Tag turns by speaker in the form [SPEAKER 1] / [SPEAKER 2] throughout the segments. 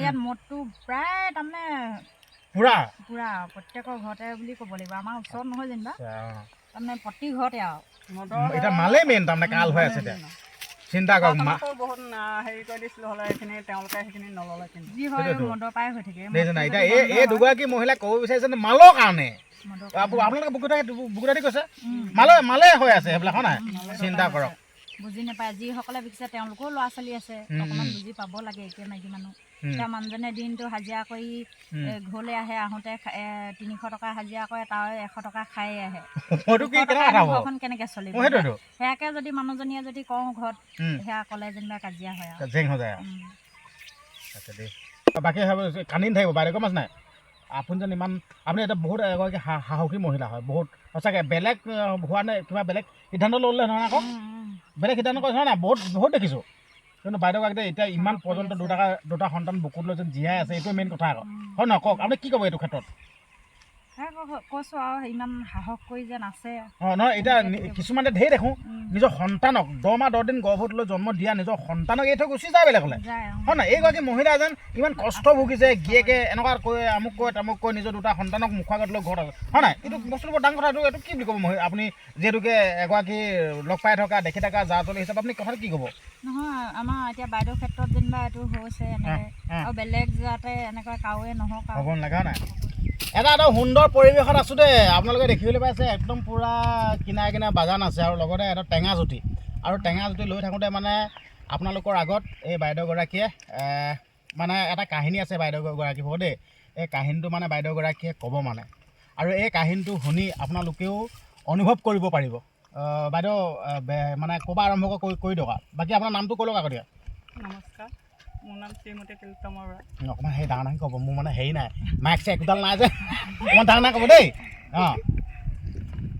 [SPEAKER 1] ইয়াত মদটো প্ৰায় তাৰমানে
[SPEAKER 2] পুৰা
[SPEAKER 1] প্ৰত্যেকৰ ঘৰতে বুলি ক'ব লাগিব আমাৰ ওচৰত নহয় যেনিবা তাৰমানে প্ৰতি ঘৰতে আৰু
[SPEAKER 2] এটা মালে মেইন তাৰমানে কাল হৈ আছে এতিয়া চিন্তা কৰক
[SPEAKER 3] বহুত হেৰি কৰি দিছিলোঁ হ'লে এইখিনি তেওঁলোকে সেইখিনি নল'লে কিন্তু
[SPEAKER 1] যি হয় মদৰ পাই হৈ থাকে
[SPEAKER 2] এতিয়া এই দুগৰাকী মহিলাই ক'ব বিচাৰিছে মালৰ কাৰণে আপোনালোকে বুকুদাটি কৈছে মালে হৈ আছে সেইবিলাক হয় নাই চিন্তা কৰক
[SPEAKER 1] বুজি নাপায় যিসকলে বিকিছে তেওঁলোকেও ল'ৰা ছোৱালী আছে অকণমান বুজি পাব লাগে এতিয়া মাইকী মানুহ এতিয়া মানুহজনে দিনটো হাজিৰা কৰি ঘৰলৈ আহোঁতে 300 টকা হাজিৰা কৰে তাৰ 100 টকা খায়ে আহে ঘৰখন কেনেকৈ চলিব সেয়াকে যদি মানুহজনীয়ে যদি কওঁ ঘৰত সেয়া ক'লে যেনিবা কাজিয়া হয়
[SPEAKER 2] আৰু বাকী কান্দি থাকিব বাইদেউ গম পাইছে নাই আপুনি যেন ইমান আপুনি এটা বহুত এগৰাকী সাহসী মহিলা হয় বহুত সঁচাকৈ বেলেগ হোৱা নাই কিবা বেলেগ সিদ্ধান্ত ল'লে নহয় আকৌ বেলেগ সিদ্ধান্ত কৰিছে নহয় নাই বহুত দেখিছোঁ কিন্তু বাইদেউগৰাকী এতিয়া ইমান পৰ্যন্ত দুটা সন্তান বুকুত লৈ যেন জীয়াই আছে এইটোৱে মেইন কথা আকৌ হয় নহয় কওক আপুনি কি ক'ব এইটো ক্ষেত্ৰত
[SPEAKER 1] কৈছোঁ আৰু ইমান সাহস কৰি যেন আছে
[SPEAKER 2] নহয় এতিয়া কিছুমানে ঢেৰ দেখোঁ নিজৰ সন্তানক 10 মাহ 10 দিন গৰ্ভত লৈ জন্ম দিয়া নিজৰ সন্তানক এই থৈ গুচি যায় বেলেগলৈ হয় নহয় এইগৰাকী মহিলা যেন ইমান কষ্ট ভুগিছে গিয়েকে এনেকুৱা কৈ আমুক কৈ তামুক কৈ নিজৰ দুটা সন্তানক মুখৰ আগত লৈ ঘৰত আছে হয় নাই এইটো বস্তুটো বৰ ডাঙৰ কথা এইটো কি বুলি ক'ব আপুনি যিহেতুকে এগৰাকী লগ পাই থকা দেখি থকা জা জলি হিচাপে আপুনি কথাটো কি ক'ব
[SPEAKER 1] নহয় আমাৰ এতিয়া বাইদেউৰ ক্ষেত্ৰত যেনিবা এইটো হৈছে এনেকৈ আৰু বেলেগ যাতে এনেকুৱা কাৰোৱে নহওক
[SPEAKER 2] হ'ব নালাগে নাই এটা সুন্দৰ পৰিৱেশত আছোঁ দেই আপোনালোকে দেখিবলৈ পাইছে একদম পূৰা কিনাৰে বাগান আছে আৰু লগতে এটা টেঙা জুতি আৰু টেঙা জুতি লৈ থাকোঁতে মানে আপোনালোকৰ আগত এই বাইদেউগৰাকীয়ে মানে এটা কাহিনী আছে বাইদেউগৰাকী হ'ব দেই এই কাহিনীটো মানে বাইদেউগৰাকীয়ে ক'ব মানে আৰু এই কাহিনীটো শুনি আপোনালোকেও অনুভৱ কৰিব পাৰিব বাইদেউ মানে ক'ব আৰম্ভ কৰি দিয়ক বাকী আপোনাৰ নামটো কৈ লওক আগতীয়া
[SPEAKER 3] নমস্কাৰ মোৰ নাম শ্ৰীমতী তিলোত্তমা বৰা
[SPEAKER 2] অকণমান সেই ডাঙৰ ক'ব মোৰ মানে হেৰি নাই মাইক চাইক একোডাল নাই যে অকণমান ডাঙৰ ক'ব দেই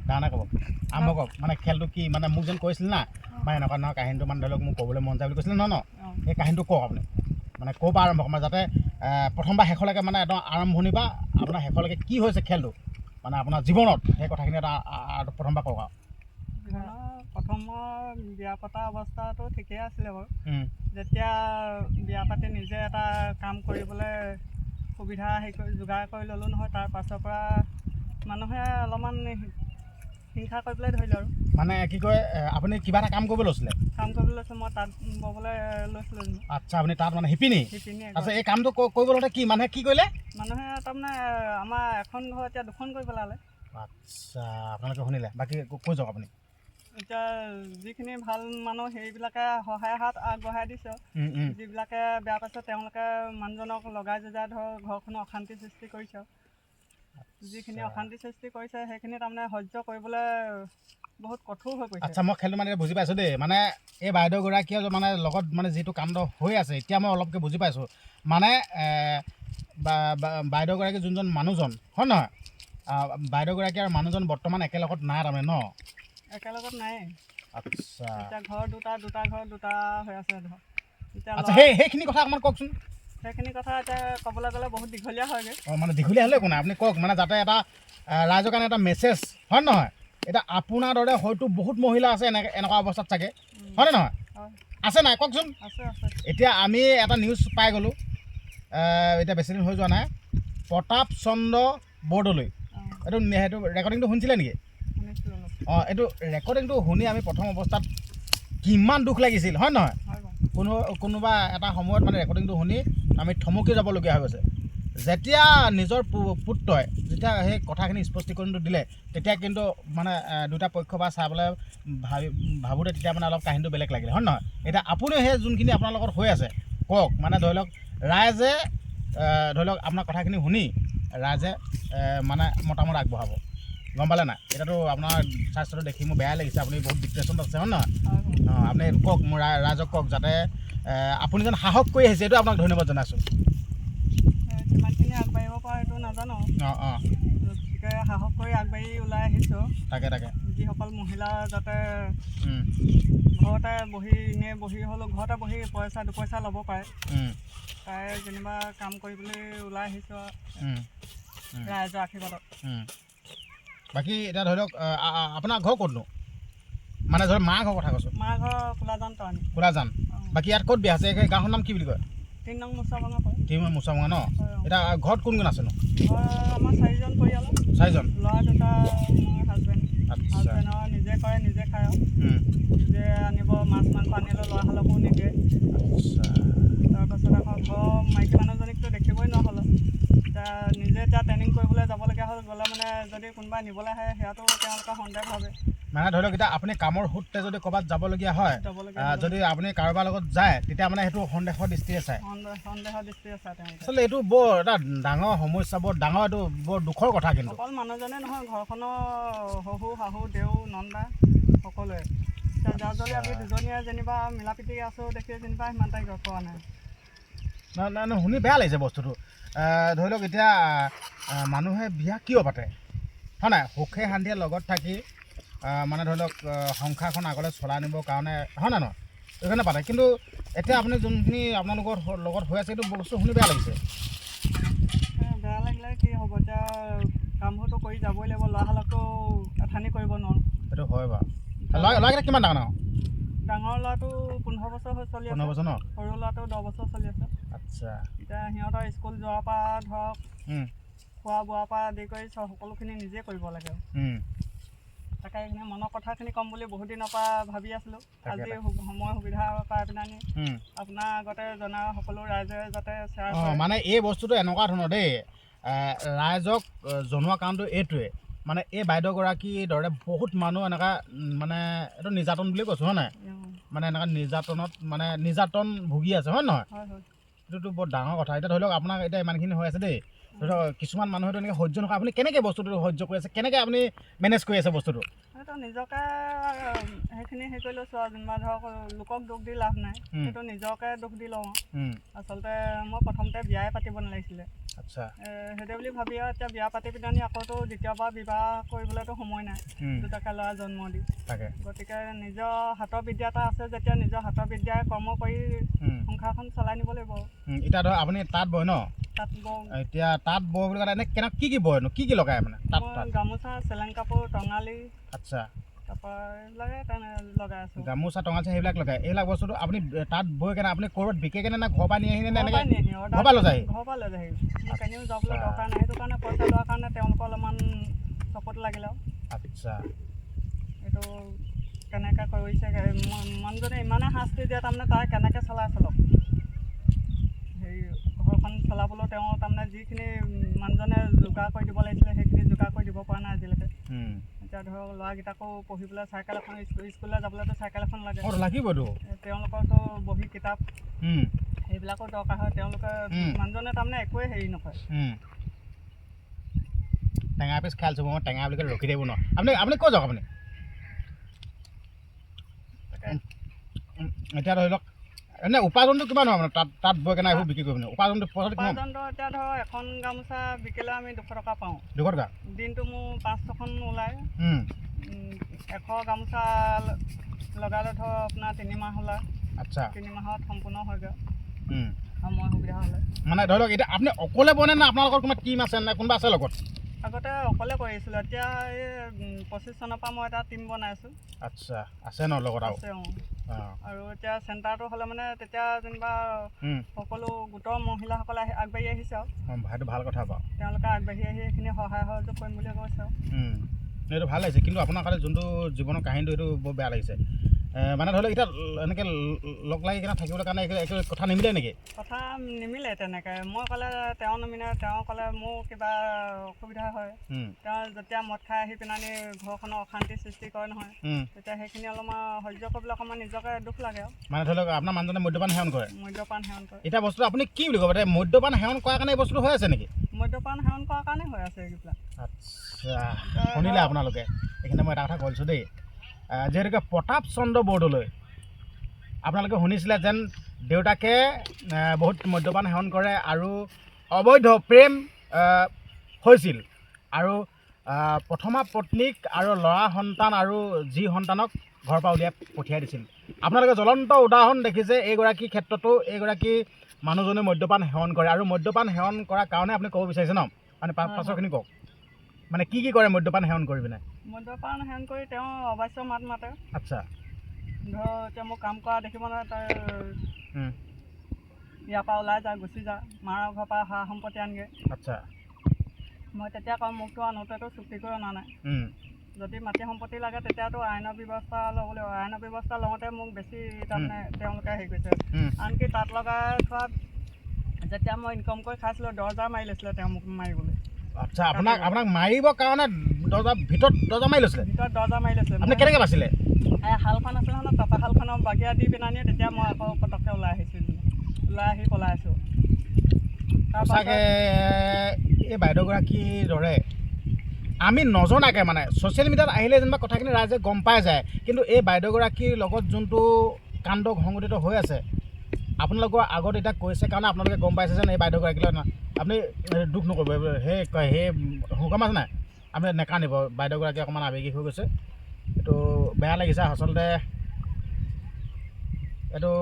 [SPEAKER 2] ডাঙৰ ক'ব আৰম্ভ কওক মানে খেলটো কি মানে মোক যেন কৈছিল না মানে এনেকুৱা নহয় কাহিনীটো মানে ধৰি লওক মোক ক'বলৈ মন যায় বুলি কৈছিলে নহয় সেই কাহিনীটো কওক আপুনি মানে ক'ৰ পৰা আৰম্ভ মানে যাতে প্ৰথমবাৰ শেষলৈকে মানে একদম আৰম্ভণি বা আপোনাৰ শেষলৈকে কি হৈছে খেলটো মানে আপোনাৰ জীৱনত সেই কথাখিনি এটা প্ৰথমবাৰ কওক আৰু
[SPEAKER 3] প্ৰথমৰ বিয়া পতা অৱস্থাটো ঠিকেই আছিলে বাৰু যেতিয়া বিয়া পাতি নিজে এটা কাম কৰিবলৈ সুবিধা যোগাৰ কৰি ল'লোঁ নহয় তাৰ পাছৰ পৰা মানুহে অলপমান হিংসা কৰিবলৈ ধৰিলে আৰু
[SPEAKER 2] মানে কি কয় আপুনি কিবা এটা কাম কৰিব লৈছিলে
[SPEAKER 3] মই তাত ববলৈ লৈছিলোঁ
[SPEAKER 2] আচ্ছা আপুনি তাত মানে শিপিনী আচ্ছা এই কামটো কৰিব লওঁতে কি মানুহে কি কৰিলে
[SPEAKER 3] মানুহে তাৰমানে আমাৰ এখন ঘৰ এতিয়া 2খন কৰি পেলালে
[SPEAKER 2] আচ্ছা আপোনালোকে শুনিলে বাকী কৈ যাওক আপুনি
[SPEAKER 3] এতিয়া যিখিনি ভাল মানুহ সেইবিলাকে সহায় হাত আগবঢ়াই দিছে যিবিলাকে বেয়া পাইছে তেওঁলোকে মানুহজনক লগাই যজাই ধৰক ঘৰখনৰ অশান্তি সৃষ্টি কৰিছে যিখিনি অশান্তি সৃষ্টি কৰিছে সেইখিনি তাৰমানে সহ্য কৰিবলৈ বহুত কঠোৰ হৈ পৰিছে
[SPEAKER 2] আচ্ছা মই খেলটো মানে বুজি পাইছোঁ দেই মানে এই বাইদেউগৰাকীয়ে মানে লগত মানে যিটো কাণ্ড হৈ আছে এতিয়া মই অলপকৈ বুজি পাইছোঁ মানে বাইদেউগৰাকী যোনজন মানুহজন হয় নহয় বাইদেউগৰাকী আৰু মানুহজন বৰ্তমান একেলগত নাই তাৰমানে ন
[SPEAKER 3] একেলগত নাই
[SPEAKER 2] আচ্ছা
[SPEAKER 3] এতিয়া ঘৰ দুটা ঘৰ দুটা হৈ আছে ধৰক এতিয়া
[SPEAKER 2] আচ্ছা সেইখিনি কথা অকণমান কওকচোন
[SPEAKER 3] সেইখিনি কথা এতিয়া ক'বলৈ গ'লে বহুত দীঘলীয়া হয়গৈ
[SPEAKER 2] মানে দীঘলীয়া হ'লে একো নাই আপুনি কওক মানে যাতে এটা ৰাইজৰ কাৰণে এটা মেছেজ হয় নহয় এতিয়া আপোনাৰ দৰে হয়তো বহুত মহিলা আছে এনেকুৱা অৱস্থাত চাগে হয়নে নহয় আছে নাই কওকচোন এতিয়া আমি এটা নিউজ পাই গ'লোঁ এতিয়া বেছিদিন হৈ যোৱা নাই প্ৰতাপ চন্দ্ৰ বৰদলৈ সেইটো ৰেকৰ্ডিংটো শুনিছিলে নেকি এইটো ৰেকৰ্ডিংটো শুনি আমি প্ৰথম অৱস্থাত কিমান দুখ লাগিছিল হয় নহয় কোনোবা এটা সময়ত মানে ৰেকৰ্ডিংটো শুনি আমি থমকি যাবলগীয়া হৈ গৈছে যেতিয়া নিজৰ পুত্ৰই যেতিয়া সেই কথাখিনি স্পষ্টীকৰণটো দিলে তেতিয়া কিন্তু মানে দুটা পক্ষ বা চাবলৈ ভাবোঁতে তেতিয়া মানে অলপ কাহিনীটো বেলেগ লাগিলে হয় নহয় এতিয়া আপুনিও সেই যোনখিনি আপোনাৰ লগত হৈ আছে কওক মানে ধৰি লওক ৰাইজে ধৰি লওক আপোনাৰ কথাখিনি শুনি ৰাইজে মানে মতামত আগবঢ়াব গম পালে নাই এতিয়াতো আপোনাৰ স্বাস্থ্যটো দেখি মোৰ বেয়া লাগিছে আপুনি বহুত ডিপ্ৰেশ্যনত আছে হয় নহয় আপুনি কওক মোৰ ৰাইজক কওক যাতে আপুনি যেন সাহস কৰি আহিছে এইটো আপোনাক ধন্যবাদ জনাইছোঁ
[SPEAKER 3] কিমানখিনি আগবাঢ়িব পৰা এইটো নাজানো গতিকে সাহস কৰি আগবাঢ়ি ওলাই আহিছোঁ
[SPEAKER 2] তাকে
[SPEAKER 3] যিসকল মহিলা যাতে ঘৰতে বহি হ'লেও ঘৰতে বহি পইচা দুপইচা ল'ব পাৰে তাই যেনিবা কাম কৰিবলৈ ওলাই আহিছোঁ ৰাইজৰ আশীৰ্বাদত
[SPEAKER 2] বাকী এতিয়া ধৰি লওক আপোনাৰ ঘৰ ক'তনো মানে ধৰক মা ঘৰৰ কথা কৈছোঁ
[SPEAKER 3] মা ঘৰ কোলাজান
[SPEAKER 2] বাকী ইয়াত ক'ত বিয়া আছে এই গাঁওখনৰ নাম কি বুলি কয়
[SPEAKER 3] 3 নং মুছাভাঙা পৰে।
[SPEAKER 2] তিনিমূৰ মুছামুঙা ন?
[SPEAKER 3] হয়, অ।
[SPEAKER 2] এতিয়া ঘৰত কোন কোন আছেনো?
[SPEAKER 3] আমাৰ 4জন পৰিয়াল।
[SPEAKER 2] 4জন?
[SPEAKER 3] ল'ৰা দুটা, মোৰ হাজবেণ্ড।
[SPEAKER 2] আচ্ছা।
[SPEAKER 3] হাজবেণ্ডৰ নিজে কৰে, নিজে খায় আৰু নিজে আনিব, মাছ মাংস আনিলেও ল'ৰাহালকো নিদিয়ে।
[SPEAKER 2] আচ্ছা।
[SPEAKER 3] তাৰপাছত আকৌ ঘৰৰ মাইকী মানুহজনীকতো দেখিবই নহ'ল। এতিয়া নিজে এতিয়া ট্ৰেইনিং কৰিবলৈ যাবলগীয়া হ'ল। গ'লে মানে যদি কোনোবাই নিবলৈ আহে সেয়াতো তেওঁলোকে সন্দেহ ভাবে।
[SPEAKER 2] মানে ধৰি লওক এতিয়া আপুনি কামৰ সূত্ৰে যদি ক'ৰবাত যাবলগীয়া হয়, যদি আপুনি কাৰোবাৰ লগত যায় তেতিয়া মানে সেইটো সন্দেহৰ দৃষ্টিৰে চায়।
[SPEAKER 3] সন্দেহৰ দৃষ্টিৰে চায় তেওঁলোকে।
[SPEAKER 2] আচলতে এইটো বৰ এটা ডাঙৰ সমস্যা, বৰ ডাঙৰ, এইটো বৰ দুখৰ কথা। কিন্তু
[SPEAKER 3] অকল মানুহজনে নহয়, ঘৰখনৰ শহু শাহু দেউ নন্দা সকলোৱে। এতিয়া যাৰ জলে আমি দুজনীয়ে যেনিবা মিলা প্ৰীতি আছোঁ দেখি যেনিবা সিমান তাৰিখ পোৱা নাই।
[SPEAKER 2] নাই শুনি বেয়া লাগিছে বস্তুটো। ধৰি লওক এতিয়া মানুহে বিয়া কিয় পাতে হয় নাই? সুখে শান্তিয়ে লগত থাকি মানে ধৰি লওক সংসাৰখন আগলৈ চলাই নিবৰ কাৰণে, হয় নাই নহয়? সেইকাৰণে পাতে। কিন্তু এতিয়া আপুনি যোনখিনি আপোনালোকৰ লগত হৈ আছে, এইটো বস্তু শুনি বেয়া লাগিছে।
[SPEAKER 3] বেয়া লাগিলে কি হ'ব, এতিয়া কামবোৰতো কৰি যাবই লাগিব। ল'ৰাহালকতো এঠানি কৰিব নোৱাৰোঁ।
[SPEAKER 2] সেইটো হয় বাৰু। ল'ৰাকেইটা কিমান ডাঙৰ?
[SPEAKER 3] ডাঙৰ ল'ৰাটো 15 বছৰ হৈ চলি আছে।
[SPEAKER 2] 15 বছৰ ন?
[SPEAKER 3] সৰু ল'ৰাটো 10 বছৰ চলি আছে।
[SPEAKER 2] আচ্ছা।
[SPEAKER 3] এতিয়া সিহঁতৰ স্কুল যোৱাৰ পৰা ধৰক খোৱা বোৱাৰ পৰা আদি কৰি সকলোখিনি নিজে কৰিব লাগে। তাকে এইখিনি মনৰ কথাখিনি ক'ম বুলি বহুত দিনৰ পৰা ভাবি আছিলোঁ। আজি সময় সুবিধা পাই পিনে আপোনাৰ আগতে জনা সকলো ৰাইজে যাতে শ্বেয়াৰ কৰে।
[SPEAKER 2] মানে এই বস্তুটো এনেকুৱা ধৰণৰ দেই, ৰাইজক জনোৱা কাৰণটো এইটোৱে, মানে এই বাইদেউগৰাকীৰ দৰে বহুত মানুহ এনেকুৱা মানে এইটো নিৰ্যাতন বুলি কৈছোঁ হয় নাই? মানে এনেকুৱা নিৰ্যাতন ভুগি আছে হয় নহয়? এইটোতো বৰ ডাঙৰ কথা। এতিয়া ধৰি লওক আপোনাক এতিয়া ইমানখিনি হৈ আছে দেই, ধৰি লওক কিছুমান মানুহেতো এনেকৈ সহ্য নকৰে। আপুনি কেনেকৈ বস্তুটো সহ্য কৰি আছে, কেনেকৈ আপুনি মেনেজ কৰি আছে বস্তুটো?
[SPEAKER 3] সেইটো নিজকে সেইখিনি হেৰি কৰি লৈছোঁ আৰু যেনিবা ধৰক লোকক দুখ দি লাভ নাই, সেইটো নিজকে দুখ দি লওঁ। আচলতে মই প্ৰথমতে বিয়াই পাতিব নালাগিছিলে।
[SPEAKER 2] আচ্ছা।
[SPEAKER 3] সেইদে বুলি ভাবি আৰু এতিয়া বিয়া পাতি পিনি আকৌতো দ্বিতীয়বাৰ বিবাহ কৰিবলৈতো সময় নাই, দুটাকৈ ল'ৰা জন্ম দি। গতিকে নিজৰ হাতৰ বিদ্যা এটা আছে যেতিয়া নিজৰ হাতৰ বিদ্যাৰে কৰ্ম কৰি সংসাৰখন চলাই নিব লাগিব।
[SPEAKER 2] এতিয়া ধৰক আপুনি তাঁত বয় ন?
[SPEAKER 3] তাঁত বওঁ।
[SPEAKER 2] এতিয়া তাঁত বয় বুলি ক'লে এনে কি বয়নো, কি লগায় মানে?
[SPEAKER 3] গামোচা, চেলেং কাপোৰ, টঙালি।
[SPEAKER 2] আচ্ছা।
[SPEAKER 3] তাৰপৰা এইবিলাকে লগাই আছোঁ।
[SPEAKER 2] গামোচা টঙালি সেইবিলাক লগায়। এইবিলাক বস্তুটো আপুনি তাঁত বৈ কেনে আপুনি ক'ৰবাত বিকে কেনে নে ঘৰৰ পৰা নিয়ে আহিনে? এনেকৈ ঘৰৰ পৰা লৈ যায়?
[SPEAKER 3] ঘৰৰ পৰা লৈ যায়। মোক এনেও যাবলৈ দৰকাৰ নাই, সেইটো কাৰণে পইচা লোৱাৰ কাৰণে তেওঁলোকৰ অলপমান চকুত লাগিলে।
[SPEAKER 2] আচ্ছা।
[SPEAKER 3] এইটো কেনেকৈ কৰিছে মানুহজনে ইমানে শাস্তি দিয়ে, তাৰমানে তাই কেনেকৈ চলাই চলক। হেৰি ঘৰখন চলাবলৈ তেওঁ তাৰমানে যিখিনি মানুহজনে যোগাৰ কৰি দিব লাগিছিলে সেইখিনি যোগাৰ কৰি দিব পৰা নাই আজিলৈকে। এতিয়া ধৰক ল'ৰাকেইটাকো পঢ়িবলৈ চাইকেল এখন, স্কুললৈ যাবলৈতো চাইকেল এখন লাগে।
[SPEAKER 2] লাগিবতো।
[SPEAKER 3] তেওঁলোকৰতো বহি কিতাপ সেইবিলাকো দৰকাৰ হয়। তেওঁলোকে মানুহজনে তাৰমানে একোৱে হেৰি নকৰে।
[SPEAKER 2] টেঙা পিচ খাই আছোঁ মই, টেঙা বুলি ক'লে ৰখি থাকিব ন? আপুনি ক'ত যাওক আপুনি? এতিয়া ধৰি লওক এনে উপাৰ্জনটো কিমান হয় মানে তাত বৈ কেনে এইবোৰ বিক্ৰী কৰিব? উপাৰ্জনটো
[SPEAKER 3] এতিয়া ধৰক এখন গামোচা বিকিলে আমি 200 টকা পাওঁ।
[SPEAKER 2] 200 টকা? দিনটো
[SPEAKER 3] মোৰ 500খন ওলায়। 100 গামোচা লগালে ধৰক আপোনাৰ 3 মাহ ওলায়। আচ্ছা। 3 মাহত সম্পূৰ্ণ হয়গৈ সময় সুবিধা হ'লে। মানে
[SPEAKER 2] ধৰি লওক এতিয়া আপুনি অকলে বনে নে আপোনালোকৰ কোনোবা টীম আছে নে কোনোবা আছে লগত?
[SPEAKER 3] আগতে অকলে কৰিছিলোঁ, এতিয়া এই 25 চনৰ পৰা মই এটা টীম বনাইছোঁ।
[SPEAKER 2] আচ্ছা, আছে ন লগত?
[SPEAKER 3] আছে আৰু এতিয়া চেণ্টাৰটো হ'লে মানে তেতিয়া যেনিবা সকলো গোটৰ মহিলাসকলে আগবাঢ়ি আহিছে আৰু।
[SPEAKER 2] সেইটো ভাল কথা বাৰু।
[SPEAKER 3] তেওঁলোকে আগবাঢ়ি আহি এইখিনি সহায় সহযোগ কৰিম বুলি কৈছে আৰু।
[SPEAKER 2] এইটো ভাল লাগিছে, কিন্তু আপোনাৰ কাৰণে যোনটো জীৱনৰ কাহিনীটো সেইটো বৰ বেয়া লাগিছে। মানে ধৰি লওক এতিয়া এনেকৈ লগ লাগি কিনে থাকিবলৈ কাৰণে একো কথা নিমিলে নেকি?
[SPEAKER 3] কথা নিমিলে তেনেকৈ। মই ক'লে তেওঁ নিমিলে, তেওঁ ক'লে মোৰ কিবা অসুবিধা হয়। তেওঁ যেতিয়া মদ খাই আহি পিনে ঘৰখনৰ অশান্তি সৃষ্টি কৰে নহয়, তেতিয়া সেইখিনি অলপমান সহ্য কৰিবলৈ অকণমান নিজকে দুখ লাগে আৰু।
[SPEAKER 2] মানে ধৰি লওক আপোনাৰ মানুহজনে মদ্যপান সেৱন কৰে?
[SPEAKER 3] মদ্যপান সেৱন কৰে।
[SPEAKER 2] এতিয়া বস্তুটো আপুনি কি বুলি ক'ব? এতিয়া মদ্যপান সেৱন কৰাৰ কাৰণে এই বস্তুটো হৈ আছে নেকি?
[SPEAKER 3] মদ্যপান সেৱন কৰাৰ কাৰণে হৈ আছে এইবিলাক।
[SPEAKER 2] আচ্ছা, শুনিলে আপোনালোকে? এইখিনি মই এটা কথা কৈছোঁ দেই, যিহেতুকে প্ৰতাপ চন্দ্ৰ বৰদলৈ আপোনালোকে শুনিছিলে যেন দেউতাকে বহুত মদ্যপান সেৱন কৰে আৰু অবৈধ প্ৰেম হৈছিল আৰু প্ৰথমা পত্নীক আৰু ল'ৰা সন্তান আৰু যি সন্তানক ঘৰৰ পৰা উলিয়াই পঠিয়াই দিছিল। আপোনালোকে জ্বলন্ত উদাহৰণ দেখিছে এইগৰাকী ক্ষেত্ৰতো। এইগৰাকী মানুহজনে মদ্যপান সেৱন কৰে আৰু মদ্যপান সেৱন কৰাৰ কাৰণে আপুনি ক'ব বিচাৰিছে ন? মানে পাছৰখিনি কওক, মানে কি কৰে মদ্যপান সেৱন কৰি পিনে?
[SPEAKER 3] মদ্যপান সেৱন কৰি তেওঁ অৱশ্য মাত মাতে। আচ্ছা। ধৰক এতিয়া মোক কাম কৰা দেখিব নহয়, তাৰ ইয়াৰ পৰা ওলাই যা গুচি যা মাৰ ঘৰৰ পৰা সা সম্পত্তি আনগৈ।
[SPEAKER 2] আচ্ছা
[SPEAKER 3] মই তেতিয়া কওঁ মোকতো আনোতেতো চুক্তি কৰি অনা নাই, যদি মাটি সম্পত্তি লাগে তেতিয়াতো আইনৰ ব্যৱস্থা ল'ব লাগিব। আইনৰ ব্যৱস্থা লওঁতে মোক বেছি তাৰমানে তেওঁলোকে হেৰি কৰিছে। আনকি তাত লগাই থোৱা যেতিয়া মই ইনকম কৰি খাইছিলোঁ 10,000 মাৰি লৈছিলে তেওঁ মোক মাৰিবলৈ।
[SPEAKER 2] আচ্ছা আপোনাক মাৰিবৰ কাৰণে ভিতৰত 10,000 মাৰি লৈছিলে?
[SPEAKER 3] ভিতৰত 10,000 মাৰি লৈছিলে।
[SPEAKER 2] আপুনি কেনেকৈ বাছিলে?
[SPEAKER 3] শালখন আছিলে নহয়, তাঁতাশালখনৰ বাগিয়া দি পিনানি তেতিয়া মই আকৌ পটককৈ ওলাই আহি পলাই আছোঁ।
[SPEAKER 2] সঁচাকৈ এই বাইদেউগৰাকীৰ দৰে আমি নজনাকৈ মানে ছ'চিয়েল মিডিয়াত আহিলে যেনিবা কথাখিনি ৰাইজে গম পাই যায়, কিন্তু এই বাইদেউগৰাকীৰ লগত যোনটো কাণ্ড সংঘটিত হৈ আছে আপোনালোকৰ আগত এতিয়া কৈছে কাৰণে আপোনালোকে গম পাইছে যেন এই বাইদেউগৰাকীলৈ আপুনি দুখ নকৰিব। সেই হুকুম আছে নাই, আপুনি নেকান্দিব। বাইদেউগৰাকী অকণমান আৱেগিক হৈ গৈছে, এইটো বেয়া লাগিছে আচলতে। এইটো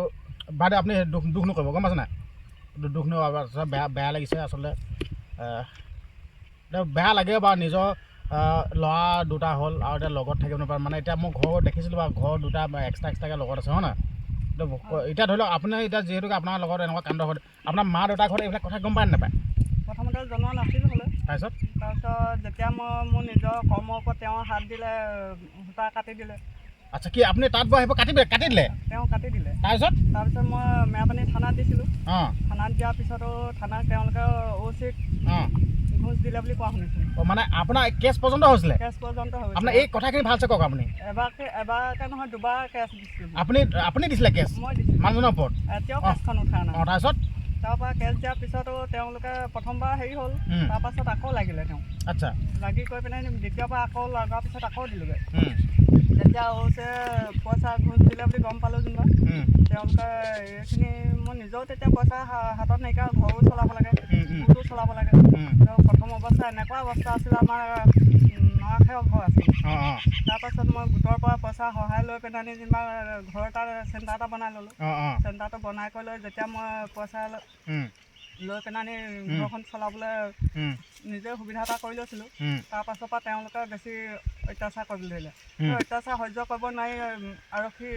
[SPEAKER 2] বাইদেউ আপুনি দুখ নকৰিব, গম পাইছে নাই? দুখ নকৰিব, বেয়া লাগিছে আচলতে। বেয়া লাগে বাৰু, নিজৰ ল'ৰা দুটা হ'ল আৰু এতিয়া লগত থাকিব নাপাৰে। মানে এতিয়া মই ঘৰ দেখিছিলোঁ বাৰু, ঘৰ দুটা এক্সট্ৰাকৈ লগত আছে হয় নহয়? এতিয়া ধৰি লওক আপুনি এতিয়া যিহেতুকে আপোনাৰ লগত এনেকুৱা কাণ্ড হয়, আপোনাৰ মা দেউতাৰ ঘৰত এইবিলাক কথা গম পায় নাপায়?
[SPEAKER 3] প্ৰথমতে জনোৱা নাছিলোঁ হ'লে।
[SPEAKER 2] তাৰপিছত
[SPEAKER 3] যেতিয়া মই মোৰ নিজৰ কৰ্মৰ ওপৰত তেওঁ হাত দিলে, সূতা কাটি দিলে।
[SPEAKER 2] আচ্ছা কি আপুনি তাত গৈ আহিব কাটি দিলে?
[SPEAKER 3] তেওঁ কাটি দিলে।
[SPEAKER 2] তাৰপিছত
[SPEAKER 3] মই মেৰাপানী থানাত দিছিলোঁ। থানাত দিয়াৰ পিছতো থানাত তেওঁলোকে OC-ক ঘোষ দিলে বুলি কোৱা শুনিছোঁ।
[SPEAKER 2] মানে আপোনাৰ কেছ পৰ্যন্ত হৈছিলে?
[SPEAKER 3] কেছ পৰ্যন্ত হৈছিলে।
[SPEAKER 2] আপোনাৰ এই কথাখিনি ভালছে কওক। আপুনি
[SPEAKER 3] এবাৰকে নহয় দুবাৰ কেছ দিছিলোঁ।
[SPEAKER 2] আপুনি দিছিলে কেছ?
[SPEAKER 3] মই দিছিলোঁ
[SPEAKER 2] মানুহজনৰ ওপৰত?
[SPEAKER 3] এতিয়াও কেছখন উঠা নাই।
[SPEAKER 2] তাৰপিছত
[SPEAKER 3] তাৰপৰা কেছ দিয়াৰ পিছতো তেওঁলোকে প্ৰথমবাৰ হেৰি হ'ল, তাৰপাছত আকৌ লাগিলে তেওঁ।
[SPEAKER 2] আচ্ছা
[SPEAKER 3] লাগি কৰি পিনে দ্বিতীয়বাৰ আকৌ লগাৰ পিছত আকৌ দিলোঁগৈ। তেতিয়া হৈছে পইচা ঘোষ দিলে বুলি গম পালোঁ যেনিবা। তেওঁলোকে এইখিনি মই নিজেও তেতিয়া পইচা হাতত নাইকিয়া, ঘৰো চলাব লাগে, গোটো চলাব লাগে। প্ৰথম অৱস্থা এনেকুৱা অৱস্থা আছিলে, আমাৰ নৰাখেৰৰ ঘৰ আছিল। তাৰপাছত মই গোটৰ পৰা পইচা সহায় লৈ পেলাই যেনিবা ঘৰ এটা চেণ্টাৰ এটা বনাই ল'লোঁ। চেণ্টাৰটো বনাই কৰি লৈ যেতিয়া মই পইচা লৈ পেলাই ঘৰখন চলাবলৈ নিজে সুবিধা এটা কৰি লৈছিলোঁ। তাৰপাছৰ পৰা তেওঁলোকে বেছি অত্যাচাৰ কৰিবলৈ ধৰিলে। অত্যাচাৰ সহ্য কৰিব নোৱাৰি আৰক্ষী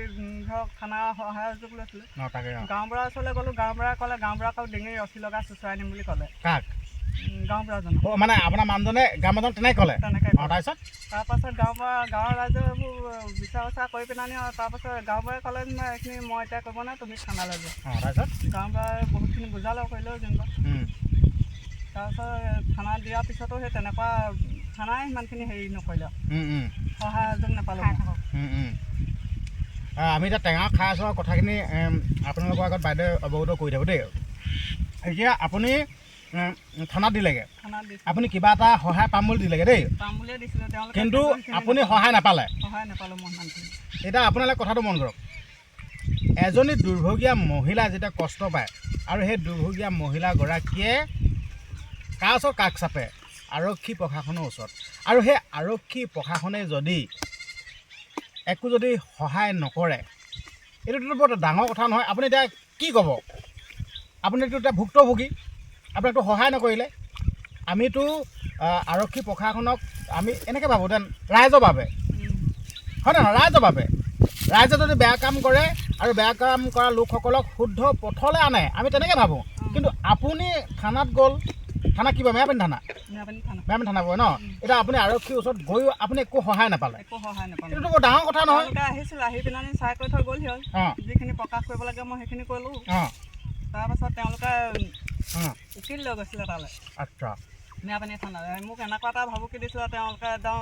[SPEAKER 3] ধৰক থানাৰ সহায়যোগ লৈছিলোঁ। গাঁওবুঢ়াৰ ওচৰলৈ গ'লোঁ, গাঁওবুঢ়াই ক'লে, গাঁওবুঢ়াক ডিঙি ৰছী লগাই চুচৰাই নিম বুলি ক'লে। গাঁওবুঢ়াজনক
[SPEAKER 2] মানে আপোনাৰ মানুহজনে গাঁওবুঢ়াজনক তেনেকৈ ক'লে?
[SPEAKER 3] তাৰপাছত গাঁৱৰ ৰাইজে এইবোৰ বিচাৰ কৰি পিনে তাৰপাছত গাঁওবুঢ়াই ক'লে যেনিবা এইখিনি মই এতিয়া কৰিব নাই, তুমি থানালৈ যোৱা। গাঁওবুঢ়াই বহুতখিনি বুজালেও কৰিলেও যেনিবা। তাৰপাছত থানা দিয়াৰ পিছতো সেই তেনেকুৱা থানাই সিমানখিনি হেৰি নকৰিলে, সহায়যোগ নাপালোঁ।
[SPEAKER 2] আমি এতিয়া টেঙা খাই আছোঁ কথাখিনি আপোনালোকৰ আগত বাইদেউ অৱগত কৰি থাকোঁ দেই। এতিয়া আপুনি থানাত দিলেগৈ, আপুনি কিবা এটা সহায় পাম বুলি দিলেগৈ দেই, কিন্তু আপুনি সহায় নাপালে। এতিয়া আপোনালোকে কথাটো মন কৰক, এজনী দুৰ্ভগীয়া মহিলা যেতিয়া কষ্ট পায় আৰু সেই দুৰ্ভগীয়া মহিলাগৰাকীয়ে কাৰ ওচৰত কাষ চাপে? আৰক্ষী প্ৰশাসনৰ ওচৰত। আৰু সেই আৰক্ষী প্ৰশাসনে যদি একো সহায় নকৰে, এইটোতো বৰ ডাঙৰ কথা নহয়। আপুনি এতিয়া কি ক'ব? আপুনিতো এতিয়া ভুক্তভোগী, আপোনাকতো সহায় নকৰিলে। আমিতো আৰক্ষী প্ৰশাসনক আমি এনেকৈ ভাবোঁ যেন ৰাইজৰ বাবে, হয় নহয়? ৰাইজৰ বাবে। ৰাইজে যদি বেয়া কাম কৰে আৰু বেয়া কাম কৰা লোকসকলক শুদ্ধ পথলৈ আনে, আমি তেনেকৈ ভাবোঁ। কিন্তু আপুনি থানাত গ'ল, থানা কিবা মেৰাপানী থানা? মেৰাপানী থানা কয় ন? এতিয়া আপুনি আৰক্ষীৰ ওচৰত গৈও আপুনি একো সহায় নাপালে। এইটোতো বৰ ডাঙৰ কথা নহয়।
[SPEAKER 3] আহিছিল, আহি পিনে চাই কৰি থৈ গ'লহি হ'ল। যিখিনি প্ৰকাশ কৰিব লাগে মই সেইখিনি কৰিলোঁ। তাৰপাছত তেওঁলোকে উকিল লৈ গৈছিলে তালৈ।
[SPEAKER 2] আচ্ছা
[SPEAKER 3] মেৰাপানী থানালৈ মোক এনেকুৱা এটা ভাবুকি দিছিলে, তেওঁলোকে একদম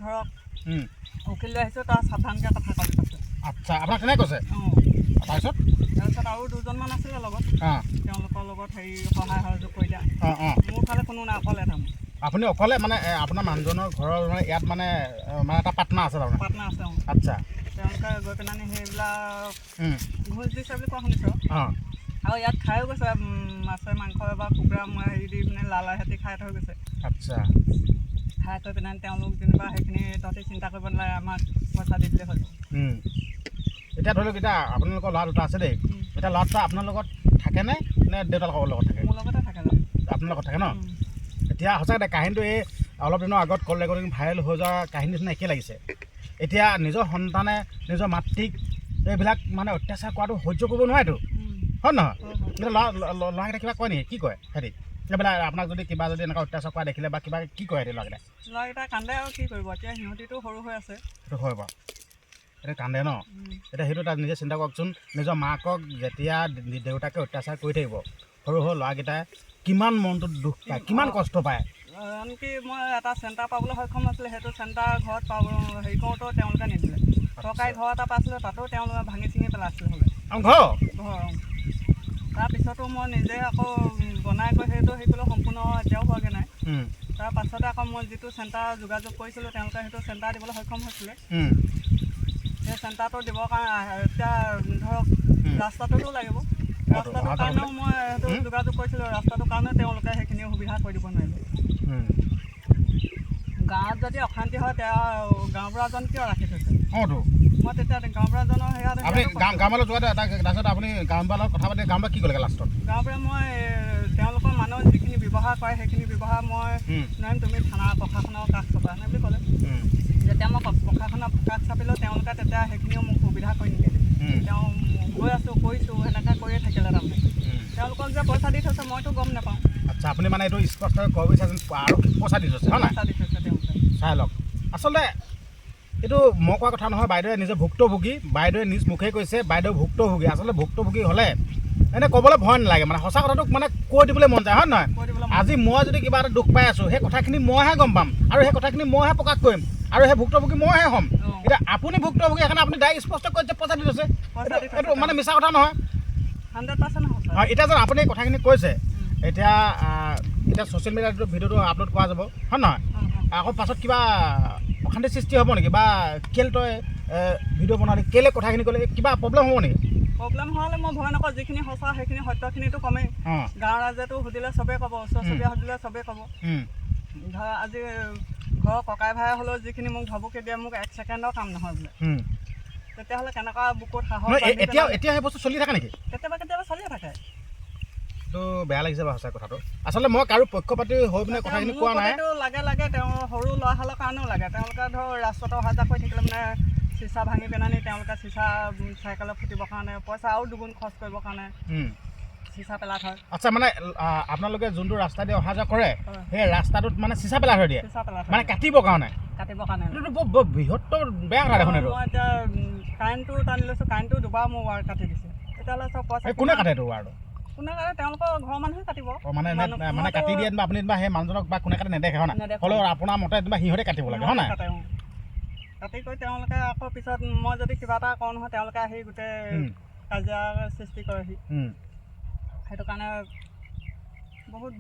[SPEAKER 3] ধৰক উকিল লৈ আহিছোঁ, তাৰ সাৱধানকৈ কথা ক'ব কৈছে।
[SPEAKER 2] আচ্ছা আপোনাক কেনেকৈ কৈছে? তাৰপিছত
[SPEAKER 3] আৰু দুজনমান আছিলে লগত, তেওঁলোকৰ লগত হেৰি সহায় সহযোগ কৰি দিয়া। মোৰ ফালে কোনো নাই, অকলে তাৰমানে।
[SPEAKER 2] আপুনি অকলে মানে আপোনাৰ মানুহজনৰ ঘৰৰ মানে ইয়াত মানে এটা পাৰ্টনাৰ আছে তাৰমানে?
[SPEAKER 3] পাৰ্টনাৰ আছে।
[SPEAKER 2] আচ্ছা
[SPEAKER 3] তেওঁলোকে গৈ পেলাই সেইবিলাক ঘোষ দিছে বুলি কোৱা শুনিছোঁ। আৰু ইয়াত খায়ো গৈছে, মাছে মাংস বা কুকুৰা হেৰি দি পিনে লালাই সিহঁতি খাই থৈ গৈছে।
[SPEAKER 2] আচ্ছা
[SPEAKER 3] খাই থৈ পিনে তেওঁলোক যেনিবা সেইখিনি তহঁতি চিন্তা কৰিব নালাগে, আমাক পইচা দি দিলে হ'ল।
[SPEAKER 2] এতিয়া ধৰি লওক, এতিয়া আপোনালোকৰ ল'ৰা দুটা আছে দেই, এতিয়া ল'ৰা দুটা আপোনাৰ লগত থাকেনে নে দেউতাকৰ লগত থাকে?
[SPEAKER 3] মোৰ লগতে থাকে।
[SPEAKER 2] আপোনাৰ লগত থাকে ন? এতিয়া সঁচাকৈ কাহিনীটো এই অলপ দিনৰ আগত কল ৰেকৰ্ডিং ভাইৰেল হৈ যোৱা কাহিনী নিচিনা একেই লাগিছে। এতিয়া নিজৰ সন্তানে নিজৰ মাতৃক এইবিলাক মানে অত্যাচাৰ কৰাটো সহ্য কৰিব নোৱাৰেতো, হয় নহয়? ল'ৰাকেইটা কিবা কয় নেকি? কি কয় সিহঁতি এইবিলাক আপোনাক যদি কিবা যদি এনেকুৱা অত্যাচাৰ কৰা দেখিলে বা কিবা কি কয় সিহঁতি
[SPEAKER 3] ল'ৰাকেইটা কান্দে আৰু কি কৰিব এতিয়া সিহঁতিতো সৰু হৈ আছে
[SPEAKER 2] সেইটো হয় বাৰু এতিয়া কান্দে ন এতিয়া সেইটো তাত নিজে চিন্তা কৰকচোন নিজৰ মাকক যেতিয়া দেউতাকে অত্যাচাৰ কৰি থাকিব সৰু সৰু ল'ৰাকেইটাই কিমান মনটোত দুখ পায় কিমান কষ্ট পায়
[SPEAKER 3] আনকি মই এটা চেণ্টাৰ পাবলৈ সক্ষম আছিলে সেইটো চেণ্টাৰ ঘৰত পাব হেৰি কৰোঁতেও তেওঁলোকে নিদিলে চৰকাৰী ঘৰ এটা পাইছিলে তাতো তেওঁলোকে ভাঙি চিঙি পেলাইছিলে হ'লে
[SPEAKER 2] ঘৰ
[SPEAKER 3] তাৰপিছতো মই নিজে আকৌ বনাই কৰি সেইটো সেইটোলৈ সম্পূৰ্ণ এতিয়াও হোৱাগৈ নাই তাৰ পাছতে আকৌ মই যিটো চেণ্টাৰ যোগাযোগ কৰিছিলোঁ তেওঁলোকে সেইটো চেণ্টাৰ দিবলৈ সক্ষম হৈছিলে সেই চেণ্টাৰটো দিবৰ কাৰণে এতিয়া ধৰক ৰাস্তাটোতো লাগিব ৰাস্তাটোৰ কাৰণেও মই সেইটো যোগাযোগ কৰিছিলোঁ ৰাস্তাটোৰ কাৰণেও তেওঁলোকে সেইখিনি সুবিধা কৰি দিব নোৱাৰিলে গাঁৱত যদি অশান্তি হয় তেতিয়া গাঁওবুঢ়াজন কিয় ৰাখি থৈছে মই তেতিয়া গাঁওবুঢ়াজনৰ সেয়া
[SPEAKER 2] আপুনি গাঁওবুঢ়ালৈ যোৱাতে তাৰপিছত আপুনি গাঁওবুঢ়াৰ লগত কথা পাতি গাঁওবুঢ়া কি ক'লে লাষ্টত
[SPEAKER 3] গাঁওবুঢ়াই মই তেওঁলোকৰ মানুহ যিখিনি ব্যৱহাৰ কৰে সেইখিনি ব্যৱহাৰ মই নোৱাৰিম তুমি থানা প্ৰশাসনৰ কাষ চাপা নে বুলি ক'লে যেতিয়া মই প্ৰশাসনৰ কাষ চাপিলেও তেওঁলোকে তেতিয়া সেইখিনিও মোক সুবিধা কৰি নিদিয়ে তেওঁ গৈ আছোঁ কৰিছোঁ সেনেকৈ কৰিয়ে থাকিলে তাৰমানে তেওঁলোকক যে পইচা দি থৈছে মইতো গম নাপাওঁ
[SPEAKER 2] আচ্ছা আপুনি মানে এইটো স্পষ্টকৈ ক'ব বিচাৰিছে আৰু পইচা দি থৈছে হয় নাই
[SPEAKER 3] পইচা দি থৈছে তেওঁলোকে
[SPEAKER 2] চাই লওক আচলতে এইটো মই কোৱা কথা নহয় বাইদেৱে নিজে ভুক্তভোগী বাইদেৱে নিজ মুখে কৈছে বাইদেউ ভুক্তভোগী আচলতে ভুক্তভোগী হ'লে এনেই ক'বলৈ ভয় নালাগে মানে সঁচা কথাটোক মানে কৈ দিবলৈ মন যায় হয় নহয় আজি মই যদি কিবা এটা দুখ পাই আছোঁ সেই কথাখিনি মইহে গম পাম আৰু সেই কথাখিনি মইহে প্ৰকাশ কৰিম আৰু সেই ভুক্তভোগী মইহে হ'ম এতিয়া আপুনি ভুক্তভোগী সেইকাৰণে আপুনি ডাইৰেক্ট স্পষ্ট কৈ যে পইচা দি থৈছে এইটো মানে মিছা কথা নহয়
[SPEAKER 3] 100%
[SPEAKER 2] হয় এতিয়া যেন আপুনি কথাখিনি কৈছে এতিয়া ছ'চিয়েল মিডিয়াত ভিডিঅ'টো আপলোড কৰা যাব হয় নহয় আকৌ পাছত কিবা অশান্তিৰ সৃষ্টি হ'ব নেকি বা কেলে তই ভিডিঅ' বনালি কেলে কথাখিনি ক'লে কিবা প্ৰব্লেম হ'ব নেকি
[SPEAKER 3] প্ৰব্লেম হ'লে মই ভয় নকৰোঁ যিখিনি সঁচা সেইখিনি সত্যখিনিতো কমেই গাঁৱৰ ৰাইজেতো সুধিলে চবেই ক'ব ওচৰ চুবুৰীয়া সুধিলে চবেই ক'ব ধৰা আজি ঘৰৰ ককাই ভাই হ'লেও যিখিনি মোক ভাবুকি দিয়ে মোক 1 ছেকেণ্ডৰ কাম নহয় বোলে তেতিয়াহ'লে কেনেকুৱা বুকুত সাহস
[SPEAKER 2] এতিয়া সেই বস্তু চলি থাকে নেকি
[SPEAKER 3] কেতিয়াবা কেতিয়াবা চলিয়ে থাকে
[SPEAKER 2] এইটো বেয়া লাগিছে বাৰু সঁচা কথাটো আচলতে মই কাৰো পক্ষপাতি হৈ পিনে কথাখিনি কোৱা নাই
[SPEAKER 3] লাগে তেওঁ সৰু ল'ৰাহালৰ কাৰণেও লাগে তেওঁলোকে ধৰ ৰাস্তাটো অহা যোৱা কৰি থাকিলে মানে চিচা ভাঙি পেলানি তেওঁলোকে চিচা চাইকেলত ফুটিবৰ কাৰণে পইচা আৰু দুগুণ খৰচ কৰিবৰ কাৰণে চিচা পেলাই থয়
[SPEAKER 2] আচ্ছা মানে আপোনালোকে যোনটো ৰাস্তা দি অহা যোৱা কৰে সেই ৰাস্তাটোত মানে চিচা পেলাই থৈ দিয়ে মানে কাটিবৰ কাৰণে এইটো বৰ বৃহত্তৰ বেয়া কথা দেখোন এইটো
[SPEAKER 3] মই এতিয়া কাৰেণ্টটো টানি লৈছোঁ কাৰেণ্টটো দুবাৰ মোৰ ৱায়াৰ কাটি দিছে তেতিয়াহ'লে চব পইচা
[SPEAKER 2] কোনে কাটে এইটো ৱায়াৰটো
[SPEAKER 3] কোনে কাটে তেওঁলোকৰ ঘৰৰ মানুহে কাটিব
[SPEAKER 2] মানে কাটি দিয়ে বা আপুনি বা সেই মানুহজনক বা কোনে কাটে নেদেখে হয় নাই হ'লেও আপোনাৰ মতে বা সিহঁতে কাটিব লাগে হয় নাই
[SPEAKER 3] কাটি কৰি তেওঁলোকে আকৌ পিছত মই যদি কিবা এটা কওঁ নহয় তেওঁলোকে আহি গোটেই কাজিয়া সৃষ্টি কৰেহি সেইটো কাৰণে বহুত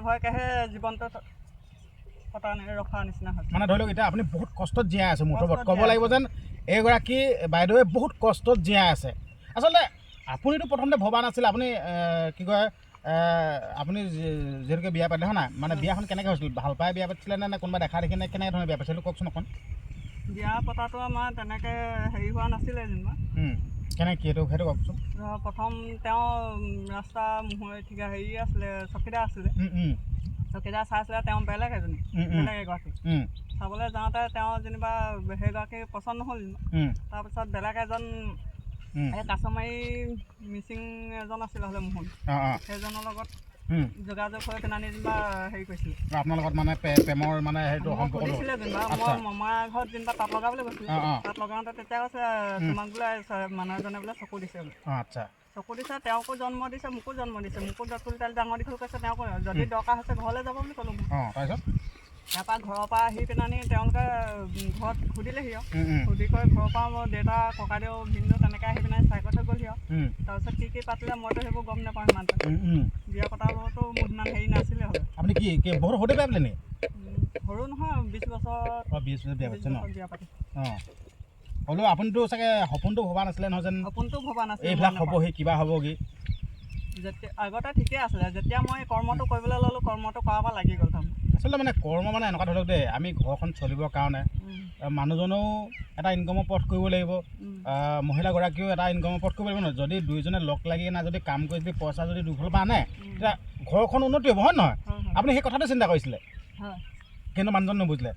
[SPEAKER 3] ভয়কেহে জীৱনটো ৰখাৰ নিচিনা হৈছে
[SPEAKER 2] মানে ধৰি লওক এতিয়া আপুনি বহুত কষ্টত জীয়াই আছে মুঠত ক'ব লাগিব যেন এইগৰাকী বাইদেৱে বহুত কষ্টত জীয়াই আছে আচলতে আপুনিতো প্ৰথমতে ভবা নাছিলে আপুনি কি কয় আপুনি যিহেতুকে বিয়া পাতিলে হয় নাই মানে বিয়াখন কেনেকৈ হৈছিল ভাল পাই বিয়া পাতিছিলে নে কোনোবা দেখা দেখি নে কেনেকৈ ধৰণে বিয়া পাতিছিলে কওকচোন অকণ
[SPEAKER 3] বিয়া পতাটো আমাৰ তেনেকৈ হেৰি হোৱা নাছিলে যেনিবা
[SPEAKER 2] কেনেকৈ সেইটো কওকচোন
[SPEAKER 3] প্ৰথম তেওঁ ৰাস্তা হেৰি আছিলে চকীদাৰ আছিলে চকীদাৰ চাইছিলে তেওঁ বেলেগ এগৰাকী চাবলৈ যাওঁতে তেওঁ যেনিবা সেইগৰাকী পচন্দ নহ'ল তাৰপিছত বেলেগ এজন এই কাছমাৰী মিচিং এজন আছিলে হ'লে মোহন সেইজনৰ লগত যোগাযোগ হৈ পেলাই যেনিবা হেৰি কৰিছিলে
[SPEAKER 2] আপোনাৰ লগত মানে প্ৰেমৰ মানে সেইটো
[SPEAKER 3] সুধিছিলে যেনিবা মই মামাৰ ঘৰত যেনিবা তাঁত লগাবলৈ গৈছিলোঁ তাঁত লগাওঁতে তেতিয়া কৈছে তোমাক বোলে মানুহ এজনে বোলে চকু দিছে বোলে
[SPEAKER 2] আচ্ছা
[SPEAKER 3] চকু দিছে তেওঁকো জন্ম দিছে মোকো জন্ম দিছে মোকো ডক্টৰ ডাঙৰ দীঘল কৈছে তেওঁকো যদি দৰকাৰ হৈছে ঘৰলৈ যাব বুলি ক'লোঁ
[SPEAKER 2] তাৰপিছত
[SPEAKER 3] তাৰপৰা ঘৰৰ পৰা আহি পেলানি তেওঁলোকে ঘৰত সুধিলেহি আৰু সুধি কৰি ঘৰৰ পৰা মোৰ দেউতা ককাইদেউ ভিনদেউ তেনেকৈ আহি পিনে চাইকেল থৈ গ'লহি আৰু তাৰপিছত কি পাতিলে মইতো সেইবোৰ গম নাপাওঁ সিমানটো বিয়া পতাবোৰতো মোৰ সিমান হেৰি নাছিলে হ'লে
[SPEAKER 2] আপুনি কি বহুত সৰুতে বিয়া পাতিলে নেকি
[SPEAKER 3] সৰু নহয় 20 বছৰ
[SPEAKER 2] বিয়া পাতিছে ন
[SPEAKER 3] বিয়া পাতি
[SPEAKER 2] হ'লেও আপুনিতো চাগে সপোনটো ভবা নাছিলে নহয় যেন
[SPEAKER 3] সপোনটো ভবা নাছিলে
[SPEAKER 2] এইবিলাক হ'বহি কিবা হ'বগৈ
[SPEAKER 3] যেতিয়া আগতে ঠিকে আছিলে যেতিয়া মই কৰ্মটো কৰিবলৈ ল'লোঁ কৰ্মটো কৰাব লাগি গ'ল তাৰমানে
[SPEAKER 2] আচলতে মানে কৰ্ম মানে এনেকুৱা ধৰক দেই আমি ঘৰখন চলিবৰ কাৰণে মানুহজনেও এটা ইনকামৰ পথ কৰিব লাগিব মহিলাগৰাকীও এটা ইনকামৰ পথ কৰিব লাগিব নহয় যদি দুইজনে লগ লাগি কিনে যদি কাম কৰি যদি পইচা যদি দুফালৰ পৰা আনে তেতিয়া ঘৰখন উন্নতি হ'ব হয় নহয় আপুনি সেই কথাটো চিন্তা কৰিছিলে কিন্তু মানুহজন নুবুজিলে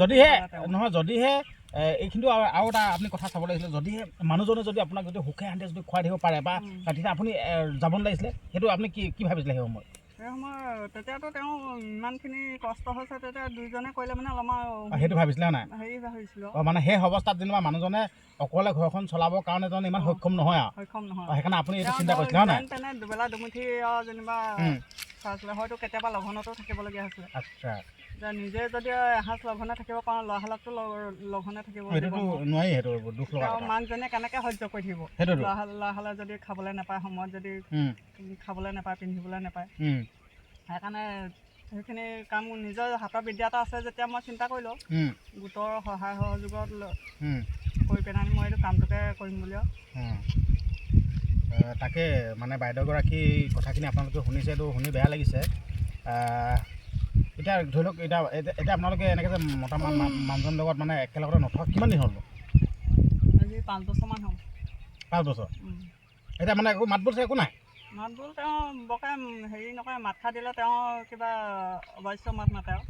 [SPEAKER 2] যদিহে এইখিনিতো আৰু এটা আপুনি কথা চাব লাগিছিলে যদি মানুহজনে যদি আপোনাক যদি সুখে শান্তিয়ে যদি খুৱাই দিব পাৰে বা তেতিয়া আপুনি যাব নালাগিছিলে সেইটো আপুনি কি ভাবিছিলে সেই সময়ত
[SPEAKER 3] সেই সময়ত তেতিয়াতো তেওঁ ইমানখিনি কষ্ট হৈছে তেতিয়া দুইজনে কৰিলে মানে অলপমান
[SPEAKER 2] সেইটো ভাবিছিলে নাই
[SPEAKER 3] হেৰি ভাবিছিলোঁ
[SPEAKER 2] মানে সেই অৱস্থাত যেনিবা মানুহজনে অকলে ঘৰখন চলাবৰ কাৰণে যেন ইমান সক্ষম নহয় আৰু
[SPEAKER 3] সক্ষম নহয়
[SPEAKER 2] সেইকাৰণে আপুনি এইটো চিন্তা কৰিছিলে হয় নাই
[SPEAKER 3] তেনে দুবেলা দুমুঠি যেনিবা চাইছিলে হয়তো কেতিয়াবা লঘনতো থাকিবলগীয়া হৈছিলে
[SPEAKER 2] আচ্ছা
[SPEAKER 3] যে নিজে যদি এসাঁজ লঘনে থাকিব পাৰোঁ ল'ৰাহালকতো লঘনে থাকিব
[SPEAKER 2] সেইটোতো নোৱাৰি সেইটো দুখ লগা
[SPEAKER 3] তেওঁ মাকজনীয়ে কেনেকৈ সহ্য কৰি থাকিব
[SPEAKER 2] সেইটোতো
[SPEAKER 3] ল'ৰাহালে যদি খাবলৈ নাপায় সময়ত যদি খাবলৈ নাপায় পিন্ধিবলৈ নাপায় সেইকাৰণে সেইখিনি কাম নিজৰ হাতৰ বিদ্যা এটা আছে যেতিয়া মই চিন্তা কৰিলোঁ গোটৰ সহায় সহযোগত কৰি পেলাই মই এইটো কামটোকে কৰিম বুলি
[SPEAKER 2] তাকে মানে বাইদেউগৰাকী কথাখিনি আপোনালোকে শুনিছে এইটো শুনি বেয়া লাগিছে এতিয়া ধৰি লওক এতিয়া আপোনালোকে এনেকৈ যে মতা মানুহজনৰ লগত মানে একেলগতে নথকা কিমান দিন হ'ল
[SPEAKER 3] আজি 5 বছৰমান হ'ল
[SPEAKER 2] 5 বছৰ এতিয়া মানে একো মাত বোল একো নাই
[SPEAKER 3] মাত বোল তেওঁ বৰকৈ হেৰি নকৰে মাত খা দিলে তেওঁ কিবা অৱশ্য মাত মাতে আৰু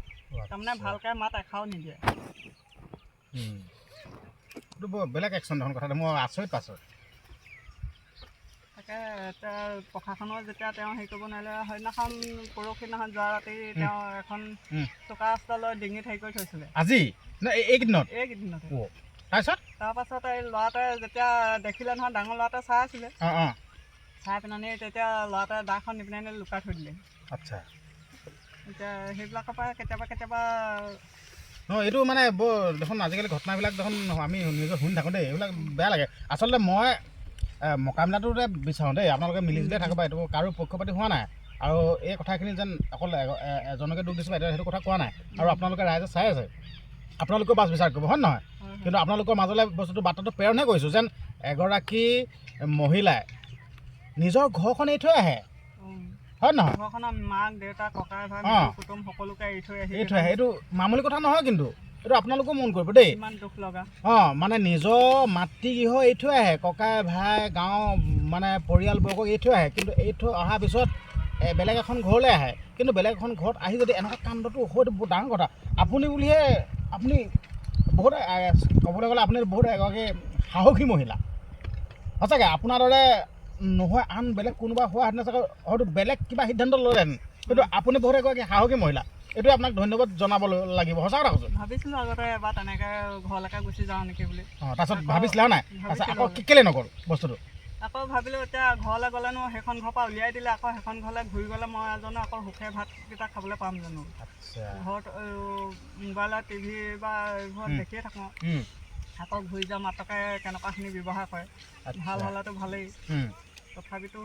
[SPEAKER 3] তাৰমানে ভালকৈ মাত এষাৰো নিদিয়ে
[SPEAKER 2] এইটো বৰ বেলেগ একশ্যন দেখোন কথাটো মই আচৰিত পাইছোঁ
[SPEAKER 3] তাকে এতিয়া প্ৰশাসনৰ যেতিয়া তেওঁ হেৰি কৰিব নোৱাৰিলে সেইদিনাখন পৰহিদিনাখন যোৱা ৰাতি তেওঁ এখন চোকা ৰাস্তা লৈ ডিঙিত হেৰি কৰি থৈছিলে
[SPEAKER 2] আজি এইকেইদিনতে
[SPEAKER 3] তাৰপাছত এই ল'ৰাটোৱে যেতিয়া দেখিলে নহয় ডাঙৰ ল'ৰাটোৱে চাই আছিলে চাই পিনে তেতিয়া ল'ৰাটোৱে দাখন নিপিনে লুকাই থৈ দিলে
[SPEAKER 2] আচ্ছা
[SPEAKER 3] এতিয়া সেইবিলাকৰ পৰা কেতিয়াবা
[SPEAKER 2] এইটো মানে বৰ দেখোন আজিকালি ঘটনাবিলাক দেখোন আমি নিজে শুনি থাকোঁ দেই এইবিলাক বেয়া লাগে আচলতে মই মোকাবিলাটোতে বিচাৰোঁ দেই আপোনালোকে মিলিজুলিয়ে থাকিব এইটো কাৰো পক্ষপাতি হোৱা নাই আৰু এই কথাখিনি যেন অকল এজনকে দুখ দিছোঁ এতিয়া সেইটো কথা কোৱা নাই আৰু আপোনালোকে ৰাইজে চাই আছে আপোনালোকেও বাছ বিচাৰ কৰিব হয় নহয় কিন্তু আপোনালোকৰ মাজলৈ বস্তুটো বাৰ্তাটো প্ৰেৰণহে কৰিছোঁ যেন এগৰাকী মহিলাই নিজৰ ঘৰখন এৰি থৈ আহে হয় নহয়
[SPEAKER 3] ঘৰখনৰ মাক দেউতাক ককাই ভাই কুটুম সকলোকে এৰি থৈ
[SPEAKER 2] আহে এইটো মামুলি কথা নহয় কিন্তু এইটো আপোনালোকেও মন কৰিব দেই
[SPEAKER 3] ইমান দুখ লগা
[SPEAKER 2] মানে নিজৰ মাতৃগৃহ এৰি থৈ আহে ককাই ভাই গাঁও মানে পৰিয়ালবৰ্গক এৰি থৈ আহে কিন্তু এৰি থৈ অহাৰ পিছত বেলেগ এখন ঘৰলৈ আহে কিন্তু বেলেগ এখন ঘৰত আহি যদি এনেকুৱা কাণ্ডটো হয়তো বহুত ডাঙৰ কথা আপুনি বুলিহে আপুনি বহুত ক'বলৈ গ'লে আপুনি বহুত এগৰাকী সাহসী মহিলা সঁচাকৈ আপোনাৰ দৰে নহয় আন বেলেগ কোনোবা হোৱাহেঁতেন চাগে হয়তো বেলেগ কিবা সিদ্ধান্ত ল'লেহেঁতেন কিন্তু আপুনি বহুত এগৰাকী সাহসী মহিলা এইটোৱে আপোনাক ধন্যবাদ জনাব লাগিব সঁচা কথা কৈছোঁ
[SPEAKER 3] ভাবিছিলোঁ আগতে এবাৰ তেনেকৈ ঘৰলৈকে গুচি যাওঁ নেকি বুলি
[SPEAKER 2] তাৰপিছত ভাবিছিলে নাই তাৰপিছত আকৌ কেলৈ নগ'ল বস্তুটো
[SPEAKER 3] আকৌ ভাবিলোঁ এতিয়া ঘৰলৈ গ'লেনো সেইখন ঘৰৰ পৰা উলিয়াই দিলে আকৌ সেইখন ঘৰলৈ ঘূৰি গ'লে মই জানো আকৌ সুখে ভাতকেইটা খাবলৈ পাম জানো ঘৰত মোবাইলত টিভি বা ঘৰত দেখিয়ে থাকোঁ আকৌ ঘূৰি যোৱা মাত্ৰকে কেনেকুৱাখিনি ব্যৱহাৰ কৰে ভাল হ'লেতো ভালেই তথাপিতো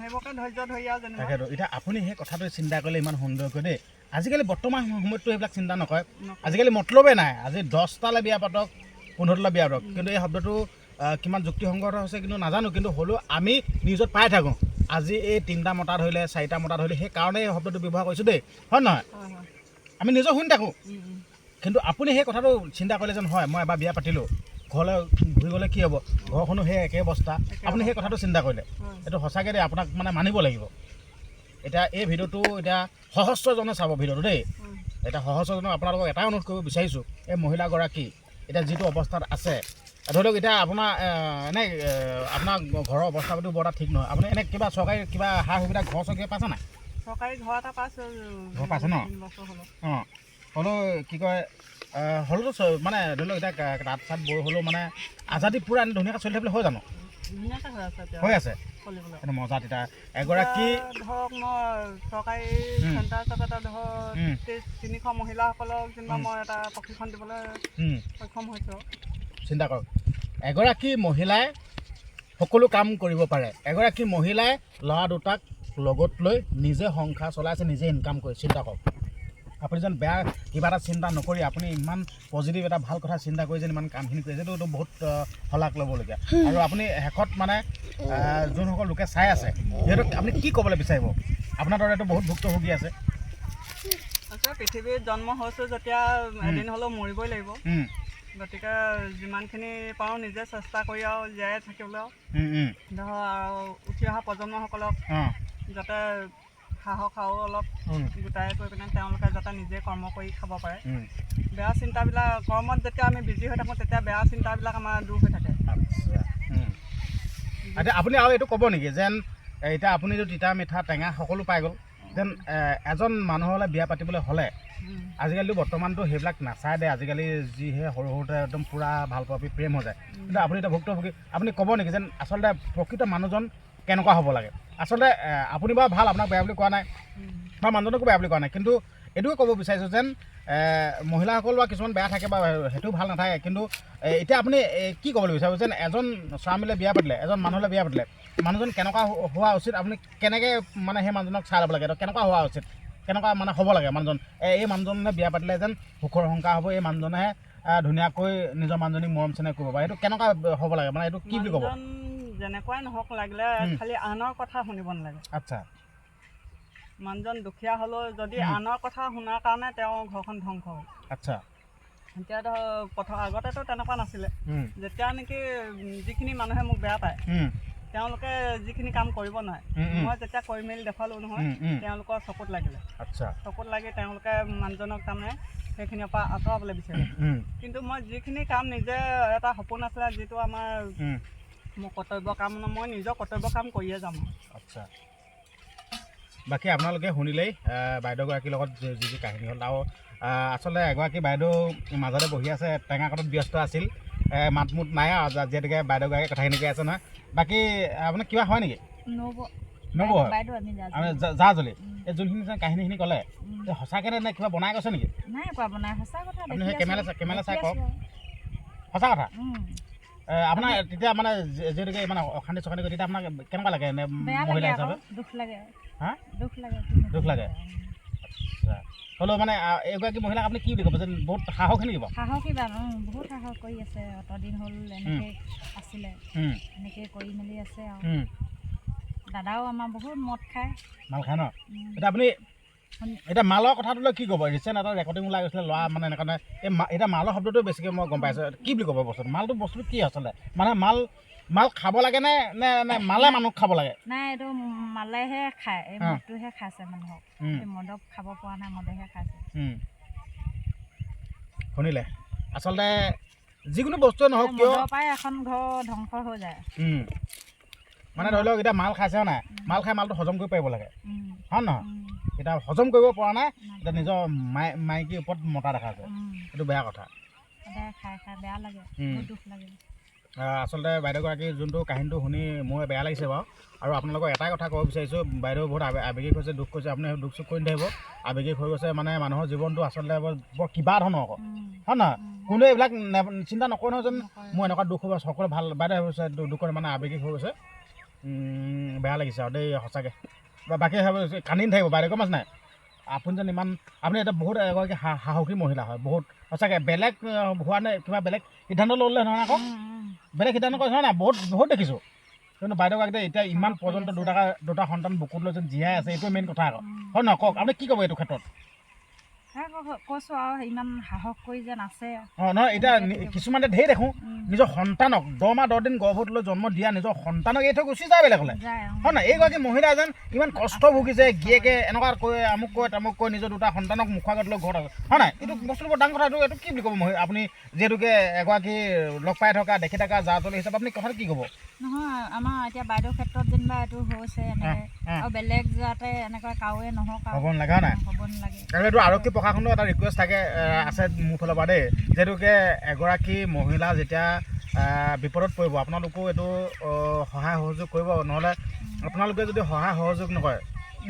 [SPEAKER 3] সেইবোৰকে ধৈৰ্য ধৰি আৰু যেনিবা
[SPEAKER 2] এতিয়া আপুনি সেই কথাটো চিন্তা কৰিলে ইমান সুন্দৰকৈ দেই আজিকালি বৰ্তমান সময়ততো সেইবিলাক চিন্তা নকৰে আজিকালি মতলবেই নাই আজি 10টালৈ বিয়া পাতক 15টালৈ বিয়া পাতক কিন্তু এই শব্দটো কিমান যুক্তিসংগত হৈছে কিন্তু নাজানো কিন্তু হ'লেও আমি নিউজত পাই থাকোঁ আজি এই 3টা মতা ধৰিলে 4টা মতা ধৰিলে সেইকাৰণে এই শব্দটো ব্যৱহাৰ কৰিছোঁ দেই হয় নহয় আমি নিজে শুনি থাকোঁ কিন্তু আপুনি সেই কথাটো চিন্তা কৰিলে যেন হয় মই এবাৰ বিয়া পাতিলোঁ ঘৰলৈ ঘূৰি গ'লে কি হ'ব ঘৰখনো সেই একে অৱস্থা আপুনি সেই কথাটো চিন্তা কৰিলে এইটো সঁচাকৈ দেই আপোনাক মানে মানিব লাগিব এতিয়া এই ভিডিঅ'টো এতিয়া সহস্ৰজনে চাব ভিডিঅ'টো দেই এতিয়া সহস্ৰজনক আপোনালোকক এটাই অনুৰোধ কৰিব বিচাৰিছোঁ এই মহিলাগৰাকী এতিয়া যিটো অৱস্থাত আছে ধৰি লওক এতিয়া আপোনাৰ এনেই আপোনাৰ ঘৰৰ অৱস্থা পাতিও বৰ এটা ঠিক নহয় আপুনি এনে কিবা চৰকাৰী কিবা সা সুবিধা ঘৰ চৰকাৰী পাইছে নাই
[SPEAKER 3] চৰকাৰী ঘৰ এটা পাইছোঁ
[SPEAKER 2] ঘৰ পাইছে ন হ'লেও কি কয় হ'লেওতো মানে ধৰি লওক এতিয়া তাঁত চাত বৈ হ'লেও মানে আজাদী পূৰা ধুনীয়াকৈ চলি থাকিবলৈ হয় জানো
[SPEAKER 3] ধুনীয়াকৈ
[SPEAKER 2] হৈ আছে এইটো মজা তেতিয়া এগৰাকী
[SPEAKER 3] ধৰক মই চৰকাৰী চেণ্টাৰ হিচাপে ধৰক 300 মহিলাসকলক যেনিবা মই এটা প্ৰশিক্ষণ দিবলৈ সক্ষম হৈছোঁ
[SPEAKER 2] চিন্তা কৰক এগৰাকী মহিলাই সকলো কাম কৰিব পাৰে এগৰাকী মহিলাই ল'ৰা দুটাক লগত লৈ নিজে সংসাৰ চলাইছে নিজে ইনকাম কৰি চিন্তা কৰক আপুনি যেন বেয়া কিবা এটা চিন্তা নকৰি আপুনি ইমান পজিটিভ এটা ভাল কথা চিন্তা কৰি যেন ইমান কামখিনি কৰিছে এইটো বহুত শলাগ ল'বলগীয়া আৰু আপুনি শেষত মানে যোনসকল লোকে চাই আছে সিহঁতক আপুনি কি ক'বলৈ বিচাৰিব আপোনাৰ দৰেতো বহুত ভুক্তভোগী আছে
[SPEAKER 3] পৃথিৱীত জন্ম হৈছোঁ যেতিয়া এদিন হ'লেও মৰিবই লাগিব গতিকে যিমানখিনি পাৰোঁ নিজে চেষ্টা কৰি আৰু জীয়াই থাকিবলৈ ধৰক আৰু উঠি অহা প্ৰজন্মসকলক যাতে সাহস আৰু অলপ গোটাই কৰি পিনে তেওঁলোকে যাতে নিজে কৰ্ম কৰি খাব পাৰে। বেয়া চিন্তাবিলাক কৰ্মত যেতিয়া আমি বিজি হৈ থাকোঁ তেতিয়া বেয়া চিন্তাবিলাক আমাৰ দূৰ হৈ থাকে।
[SPEAKER 2] আচ্ছা, আপুনি আৰু এইটো ক'ব নেকি যেন এতিয়া আপুনি যদি তিতা মিঠা টেঙা সকলো পাই গ'ল যেন এজন মানুহলৈ বিয়া পাতিবলৈ হ'লে আজিকালিতো বৰ্তমানতো সেইবিলাক নাচায় দে, আজিকালি যিহে সৰু সৰুতে একদম পূৰা ভাল পাবি প্ৰেম হৈ যায়, কিন্তু আপুনি এতিয়া ভুক্তভোগী আপুনি ক'ব নেকি যেন আচলতে প্ৰকৃত মানুহজন কেনেকুৱা হ'ব লাগে? আচলতে আপুনি বাৰু ভাল, আপোনাক বেয়া বুলি কোৱা নাই বা মানুহজনকো বেয়া বুলি কোৱা নাই, কিন্তু এইটোৱে ক'ব বিচাৰিছোঁ যেন মহিলাসকল বা কিছুমান বেয়া থাকে বা সেইটো ভাল নাথাকে, কিন্তু এতিয়া আপুনি কি ক'বলৈ বিচাৰিব যেন এজন স্বামীলৈ বিয়া পাতিলে, এজন মানুহলৈ বিয়া পাতিলে মানুহজন কেনেকুৱা হোৱা উচিত, আপুনি কেনেকৈ মানে সেই মানুহজনক চাই ল'ব লাগে, কেনেকুৱা হোৱা উচিত, কেনেকুৱা মানে হ'ব লাগে মানুহজন? এই মানুহজনে বিয়া পাতিলে যেন সুখৰ সংসাৰ হ'ব, এই মানুহজনেহে ধুনীয়াকৈ নিজৰ মানুহজনীক মৰম চেনেহ কৰিব পাৰে, এইটো কেনেকুৱা হ'ব লাগে মানে এইটো কি বুলি ক'ব?
[SPEAKER 3] যেনেকুৱাই নহওক লাগিলে খালি আনৰ কথা শুনিব নালাগে।
[SPEAKER 2] আচ্ছা,
[SPEAKER 3] মানুহজন দুখীয়া হ'লেও যদি আনৰ কথা শুনাৰ কাৰণে তেওঁ ঘৰখন ধ্বংস হ'ল।
[SPEAKER 2] আচ্ছা,
[SPEAKER 3] এতিয়া ধৰ আগতেতো তেনেকুৱা নাছিলে, যেতিয়া নেকি যিখিনি মানুহে মোক বেয়া পায় তেওঁলোকে যিখিনি কাম কৰিব নোৱাৰে মই যেতিয়া কৰি মেলি দেখুৱালোঁ নহয় তেওঁলোকৰ চকুত লাগিলে। আচ্ছা, চকুত লাগি তেওঁলোকে মানুহজনক তাৰমানে সেইখিনিৰ পৰা আঁতৰাবলৈ বিচাৰিলে, কিন্তু মই যিখিনি কাম নিজে এটা সপোন আছিলে যিটো আমাৰ মোৰ কৰ্তব্য কাম, মই নিজৰ কৰ্তব্য কাম কৰিয়ে যাম।
[SPEAKER 2] আচ্ছা, বাকী আপোনালোকে শুনিলেই বাইদেউগৰাকীৰ লগত যি যি কাহিনী হ'ল, আৰু আচলতে এগৰাকী বাইদেউ মাজতে বহি আছে, টেঙা কাটত ব্যস্ত আছিল, মাত মুত নাই আৰু যিহেতুকে বাইদেউগৰাকীয়ে কথাখিনি কৈ আছে নহয়। বাকী আপোনাৰ কিবা হয় নেকি? নব আমি জাজলি এই যোনখিনি কাহিনীখিনি ক'লে সঁচাকৈ নে কিবা বনাই কৈছে নেকি? আপুনি সেই কেমেৰা চাই কওক, সঁচা কথা। আপোনাৰ তেতিয়া মানে যিহেতুকে মানে অশান্তি চশান্তি কৰি তেতিয়া আপোনাক কেনেকুৱা লাগে মহিলা হিচাপে? হা, দুখ লাগে। আচ্ছা, হ'লেও মানে এগৰাকী মহিলাক আপুনি কি বুলি ক'ব যেন বহুত সাহসী নেকি বাৰু?
[SPEAKER 1] সাহসী বহুত সাহস কৰি আছে, অতদিন হ'ল এনেকৈ আছিলে, এনেকৈ কৰি মেলি আছে আৰু দাদাও আমাৰ বহুত মদ খায়,
[SPEAKER 2] মাল খায় ন? এতিয়া আপুনি এতিয়া মালৰ কথাটো লৈ কি ক'ব? ৰিচেণ্ট এটা ৰেকৰ্ডিং ওলাই গৈছিলে ল'ৰা মানে এনেকুৱা এই এতিয়া মালৰ শব্দটো বেছিকৈ মই গম পাইছোঁ, কি বুলি ক'ব বস্তুটো? বস্তুটো কি আচলতে মানে মাল খাব লাগে নে মালে মানুহ খাব লাগে?
[SPEAKER 1] নাই, এইটো মালেহে খায়, এই মদটোহে খাইছে মানুহক, মদক খাব পৰা নাই, মদেহে খাইছে।
[SPEAKER 2] শুনিলে আচলতে যিকোনো বস্তুৱে নহওক কিয়
[SPEAKER 1] পাই এখন ঘৰ ধ্বংস হৈ যায়।
[SPEAKER 2] মানে ধৰি লওক এতিয়া মাল খাইছে নাই, মাল খাই মালটো হজম কৰিব পাৰিব লাগে, হয় নহয়? এতিয়া হজম কৰিব পৰা নাই, এতিয়া নিজৰ মাইকীৰ ওপৰত মতা দেখাইছে, এইটো বেয়া কথা।
[SPEAKER 1] বেয়া লাগে, দুখ লাগে।
[SPEAKER 2] আচলতে বাইদেউগৰাকী যোনটো কাহিনীটো শুনি মোৰ বেয়া লাগিছে বাৰু, আৰু আপোনালোকক এটাই কথা ক'ব বিচাৰিছোঁ, বাইদেউ বহুত আৱেগিক হৈছে, দুখ কৰিছে, আপুনি দুখ চুখ কৰি নাথাকিব, আৱেগিক হৈ গৈছে, মানে মানুহৰ জীৱনটো আচলতে বৰ কিবা ধৰণৰ আকৌ, হয় নহয়? কোনোৱে এইবিলাক চিন্তা নকৰে নহয় যেন মোৰ এনেকুৱা দুখ হ'ব, সকলোৱে ভাল বাইদেউ হৈছে দুখ কৰে, মানে আৱেগিক হৈ গৈছে, বেয়া লাগিছে আৰু দেই সঁচাকৈ। বাকী কান্দি নাথাকিব বাইদেউ, গম পাইছে নাই? আপুনি যেন ইমান আপুনি এতিয়া বহুত এগৰাকী সাহসী মহিলা হয়, বহুত সঁচাকৈ বেলেগ হোৱা নাই, কিবা বেলেগ সিদ্ধান্ত ল'লে নহয় আকৌ, বেলেগ সিদ্ধান্ত কৰিছে নহয় নাই, বহুত দেখিছোঁ, কিন্তু বাইদেউগৰাকী এতিয়া ইমান পৰ্যন্ত দুটা সন্তান বুকুত লৈ যেন জীয়াই আছে, এইটোৱে মেইন কথা আকৌ, হয় নহয়? কওক আপুনি কি ক'ব এইটো ক্ষেত্ৰত?
[SPEAKER 1] কৈছোঁ আৰু ইমান সাহস কৰি যেন আছে।
[SPEAKER 2] নহয়, এতিয়া কিছুমানে ঢেৰ দেখোঁ নিজৰ সন্তানক 10 মাহ 10 দিন গৰ্ভত লৈ জন্ম দিয়া নিজৰ সন্তানক এৰি থৈ গুচি যায় বেলেগলৈ, হয় নহয়? এইগৰাকী মহিলা যেন ইমান কষ্ট ভুগিছে, গিয়েকে এনেকুৱা কৈ আমুক কৈ তামুক কৈ নিজৰ দুটা সন্তানক মুখৰ আগত লৈ ঘৰত আছে, হয় নাই? এইটো বস্তুটো বৰ ডাঙৰ কথা, এইটো কি বুলি ক'ব আপুনি যিহেতুকে এগৰাকী লগ পাই থকা দেখি থকা জা-জলি হিচাপে আপুনি কথাটো কি ক'ব?
[SPEAKER 1] নহয়, আমাৰ এতিয়া বাইদেউৰ ক্ষেত্ৰত যেনিবা এইটো হৈছে এনেকৈ, আৰু বেলেগ যাতে এনেকুৱা কাৰোৱে নহওক,
[SPEAKER 2] হ'ব নালাগে, হয় নাই?
[SPEAKER 1] হ'ব নালাগে।
[SPEAKER 2] আৰু এইটো আৰক্ষী প্ৰশাসনৰ এটা ৰিকুৱেষ্ট থাকে আছে মোৰ ফালৰ পৰা দেই, যিহেতুকে এগৰাকী মহিলা যেতিয়া বিপদত পৰিব আপোনালোকেও এইটো সহায় সহযোগ কৰিব, নহ'লে আপোনালোকে যদি সহায় সহযোগ নকৰে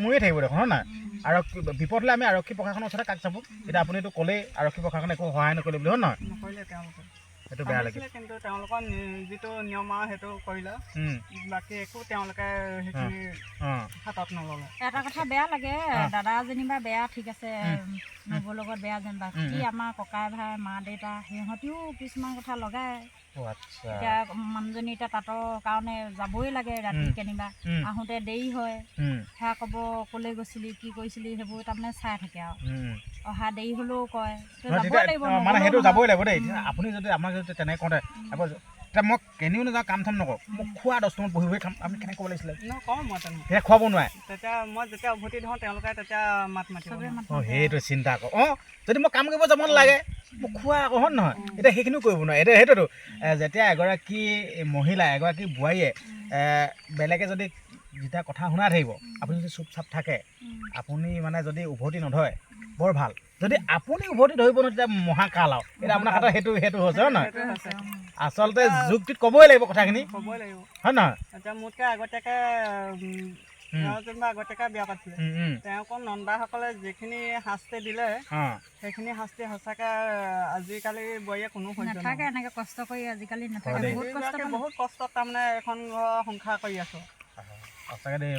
[SPEAKER 2] মৰিয়ে থাকিব দেখোন, হয় নাই? আৰু বিপদ হ'লে আমি আৰক্ষী প্ৰশাসনৰ ওচৰতে কাক চাব? এতিয়া আপুনিতো ক'লেই আৰক্ষী প্ৰশাসনে একো সহায় নকৰিলে বুলি, হয় নহয়?
[SPEAKER 3] নকৰিলে তেওঁলোকে,
[SPEAKER 2] সেইটো বেয়া লাগিলে,
[SPEAKER 3] কিন্তু তেওঁলোকৰ যিটো নিয়ম আৰু সেইটো কৰিলে, বাকী একো তেওঁলোকে সেইখিনি হাতত নল'লে।
[SPEAKER 1] এটা কথা বেয়া লাগে, দাদা যেনিবা বেয়া, ঠিক আছে, নবৌৰ লগত বেয়া যেনিবা, কি আমাৰ ককাই ভাই মা দেউতা সিহঁতিও কিছুমান কথা লগায়। এতিয়া মানুহজনী এতিয়া তাঁতৰ কাৰণে যাবই লাগে, ৰাতি কেনিবা আহোঁতে দেৰি হয়, সেয়া ক'ব ক'লৈ গৈছিলি কি কৰিছিলি সেইবোৰ তাৰমানে চাই থাকে আৰু অহা দেৰি হ'লেও কয়,
[SPEAKER 2] মানে সেইটো যাবই লাগিব দেই। আপুনি যদি আমাক যদি তেনেকৈ কওঁতে এতিয়া মই কেনিও নাযাওঁ কাম চাম নকৰোঁ মোক খোৱা 10 টাইমত বহি বহি খাম আপুনি কেনেকৈ ক'ব লাগিছিলে
[SPEAKER 3] নকওঁ মই তেনেকৈ
[SPEAKER 2] তেতিয়া খুৱাব নোৱাৰে
[SPEAKER 3] তেতিয়া মই যেতিয়া উভতি ধৰোঁ তেওঁলোকে তেতিয়া মাত মাতিব
[SPEAKER 1] চবেই মাত
[SPEAKER 2] অঁ সেইটো চিন্তা আকৌ অঁ যদি মই কাম কৰিব যাব নালাগে মোক খোৱা আকৌ হয় নহয় এতিয়া সেইখিনিও কৰিব নোৱাৰে এতিয়া সেইটোতো যেতিয়া এগৰাকী মহিলা এগৰাকী বোৱাৰীয়ে বেলেগে যদি যেতিয়া কথা শুনাই থাকিব আপুনি যদি চুপ চাপ থাকে আপুনি মানে যদি উভতি নধৰে বৰ ভাল যদি আপুনি উভতি ধৰিব ন তেতিয়া মহাকাল আৰু এতিয়া আপোনাৰ হাতত সেইটো হৈছে হয় নহয় আচলতে যুক্তিত ক'বই লাগিব কথাখিনি
[SPEAKER 3] ক'বই লাগিব
[SPEAKER 2] হয় নহয়
[SPEAKER 3] এতিয়া মোতকৈ আগতীয়াকৈ যেনিবা আগতীয়াকৈ বিয়া পাতিছিলে তেওঁকো নন্দাসকলে যিখিনি শাস্তি দিলে সেইখিনি শাস্তি সঁচাকৈ আজিকালি বোৱাৰীয়ে কোনো
[SPEAKER 1] নাথাকে এনেকৈ কষ্ট কৰি আজিকালি নাথাকে
[SPEAKER 3] বহুত কষ্টত তাৰমানে এখন ঘৰ সংসাৰ কৰি আছোঁ
[SPEAKER 2] সঁচাকৈ দেই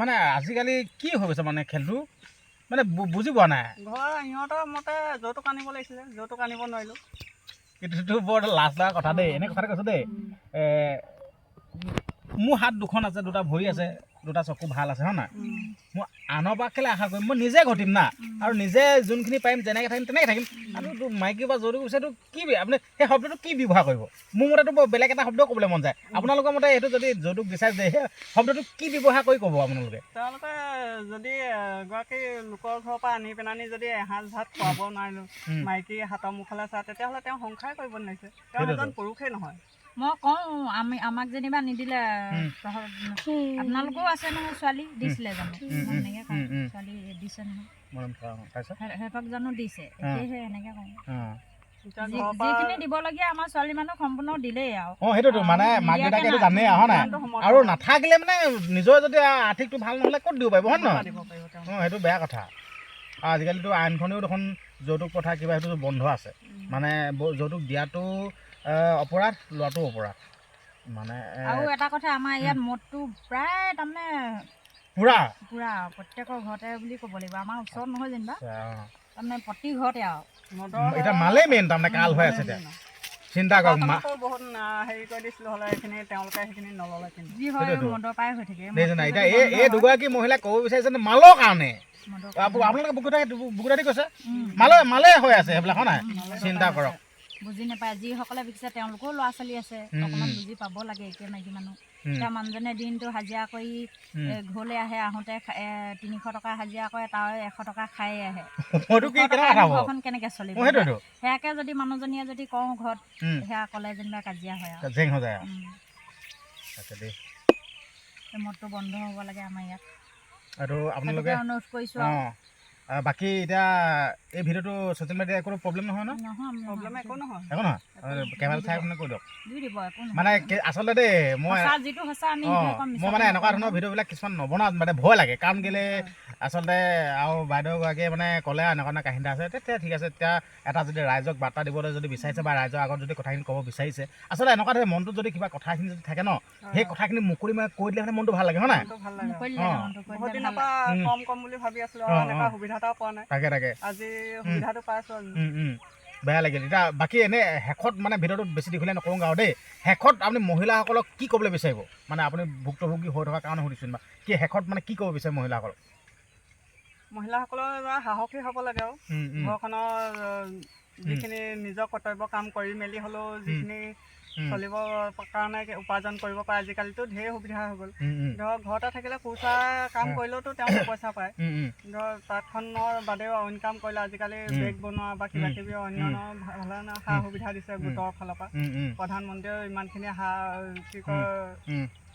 [SPEAKER 2] মানে আজিকালি কি হৈ গৈছে মানে খেলটো মানে বুজি পোৱা নাই
[SPEAKER 3] ঘৰ সিহঁতৰ মতে যৌতুক আনিব লাগিছিলে যৌতুক আনিব নোৱাৰিলোঁ
[SPEAKER 2] কিন্তু বৰ লাজ লগা কথা দেই এনে কথাটো কৈছোঁ দেই মোৰ হাত দুখন আছে দুটা ভৰি আছে দুটা চকু ভাল আছে হয় নাই মই আনৰ পৰা কেলৈ আশা কৰিম মই নিজে ঘটিম না আৰু নিজে যোনখিনি পাৰিম যেনেকৈ থাকিম তেনেকৈ থাকিম আৰু মাইকী বা যৌতুক বিচাৰটো কি আপুনি সেই শব্দটো কি ব্যৱহাৰ কৰিব মোৰ মতেতো বেলেগ এটা শব্দ ক'বলৈ মন যায় আপোনালোকৰ মতে এইটো যদি যৌতুক বিচাৰে যে সেই শব্দটো কি ব্যৱহাৰ কৰি ক'ব আপোনালোকে
[SPEAKER 3] তেওঁলোকে যদি এগৰাকী লোকৰ ঘৰৰ পৰা আনি পেলানি যদি এসাঁজ ভাত খুৱাব নোৱাৰিলোঁ মাইকী হাতৰ মুখলৈ চায় তেতিয়াহ'লে তেওঁ সংসাৰ কৰিব নোৱাৰিছে তেওঁ এজন পুৰুষেই নহয়
[SPEAKER 1] মই কওঁ আমাক যেনিবা নিদিলে আপোনালোকেও আছে নহয় ছোৱালী দিছিলে জানো এনেকৈ কওঁ ছোৱালী দিছে নহয় সিহঁতক জানো দিছে এতিয়াহে এনেকৈ কওঁ যিখিনি দিবলগীয়া আমাৰ ছোৱালী মানুহ সম্পূৰ্ণ দিলেই আৰু
[SPEAKER 2] অঁ সেইটোতো মানে মাক দেউতাকে এইটো জানেই হয় নাই আৰু নাথাকিলে মানে নিজৰ যদি আৰ্থিকটো ভাল নহ'লে ক'ত দিব পাৰিব হয় নহয় অঁ সেইটো বেয়া কথা আজিকালিতো আইনখনেও দেখোন যৌতুক প্ৰথা কিবা সেইটো বন্ধ আছে মানে যৌতুক দিয়াটো অপৰাধ লোৱাটো অপৰাধ মানে
[SPEAKER 1] আৰু এটা কথা আমাৰ ইয়াত মদটো প্ৰায় তাৰমানে
[SPEAKER 2] পুৰা
[SPEAKER 1] প্ৰত্যেকৰ ঘৰতে বুলি ক'ব লাগিব আমাৰ ওচৰত নহয় যেনিবা তাৰমানে প্ৰতি ঘৰতে আৰু
[SPEAKER 2] এতিয়া মালেই মেইন তাৰমানে কাল হৈ আছে এতিয়া চিন্তা কৰক
[SPEAKER 3] বহুত হেৰি কৰি দিছিলোঁ হ'লে এইখিনি তেওঁলোকে সেইখিনি নল'লে কিন্তু
[SPEAKER 1] যি হয় মদৰ পৰাই হৈ থাকে
[SPEAKER 2] এতিয়া এই দুগৰাকী মহিলাই ক'ব বিচাৰিছে মালৰ কাৰণে আপোনালোকে বুকুদাটি কৈছে মালে হৈ আছে সেইবিলাক হয় নাই চিন্তা কৰক
[SPEAKER 1] বুজি নাপায় যিসকলে বিকিছে তেওঁলোকেও ল'ৰা ছোৱালী আছে অকণমান বুজি পাব লাগে এতিয়া মাইকী মানুহ এতিয়া মানুহজনে দিনটো হাজিৰা কৰি ঘৰলৈ আহে আহোঁতে 300 টকা হাজিৰা কৰে তাৰ 100 টকা খাই আহে ঘৰখন কেনেকৈ চলিব সেয়াকে যদি মানুহজনীয়ে যদি কওঁ ঘৰত সেয়া ক'লে যেনিবা কাজিয়া হয় আৰু মদটো বন্ধ হ'ব লাগে আমাৰ ইয়াত
[SPEAKER 2] আৰু আপোনালোকে
[SPEAKER 1] অনুৰোধ কৰিছোঁ
[SPEAKER 2] বাকী এতিয়া এই ভিডিঅ'টো ছ'চিয়েল মিডিয়াত একো প্ৰব্লেম নহয় ন
[SPEAKER 3] প্ৰব্লেম একো নহয়
[SPEAKER 2] কেমেৰা চাই আপুনি কৈ দিয়ক
[SPEAKER 1] দি দিব
[SPEAKER 2] মানে আচলতে দেই মই মানে এনেকুৱা ধৰণৰ ভিডিঅ'বিলাক কিছুমান নবনাওঁ মানে ভয় লাগে কাৰণ কেলৈ আচলতে আৰু বাইদেউগৰাকীয়ে মানে ক'লে এনেকুৱা কাহিনী আছে তেতিয়া ঠিক আছে তেতিয়া এটা যদি ৰাইজক বাৰ্তা দিবলৈ যদি বিচাৰিছে বা ৰাইজৰ আগত যদি কথাখিনি ক'ব বিচাৰিছে আচলতে এনেকুৱা ধৰণে মনটোত যদি কিবা কথাখিনি যদি থাকে ন সেই কথাখিনি মুকলি মানে কৈ দিলে মানে মনটো ভাল লাগে হয় নাই
[SPEAKER 3] বহুত দিনৰ পৰা কম বুলি ভাবি আছিলোঁ এনেকুৱা সুবিধা এটাও পোৱা নাই তাকে আজি সুবিধাটো পাইছোঁ
[SPEAKER 2] বেয়া লাগিল এতিয়া বাকী এনেই শেষত মানে ভিডিঅ'টো বেছি দীঘলীয়া নকৰোঁ আৰু দেই শেষত আপুনি মহিলাসকলক কি ক'বলৈ বিচাৰিব মানে আপুনি ভুক্তভোগী হৈ থকাৰ কাৰণে সুধিছোঁ বা কি শেষত মানে কি ক'ব বিচাৰে মহিলাসকলৰ
[SPEAKER 3] সাহসী হ'ব লাগে আৰু ঘৰখনৰ যিখিনি নিজৰ কৰ্তব্য কাম কৰি মেলি হ'লেও যিখিনি চলিবৰ কাৰণে উপাৰ্জন কৰিব পাৰে আজিকালিতো ঢেৰ সুবিধা হৈ গ'ল ধৰক ঘৰতে থাকিলে কুৰ্চা কাম কৰিলেওতো তেওঁলোকে পইচা পায় ধৰক তাঁতখনৰ বাদেও অইন কাম কৰিলে আজিকালি বেগ বনোৱা বা কিবা কিবি অন্য ভালে সা সুবিধা দিছে গোটৰ ফালৰ পৰা প্ৰধানমন্ত্ৰীয়েও ইমানখিনি কি কয়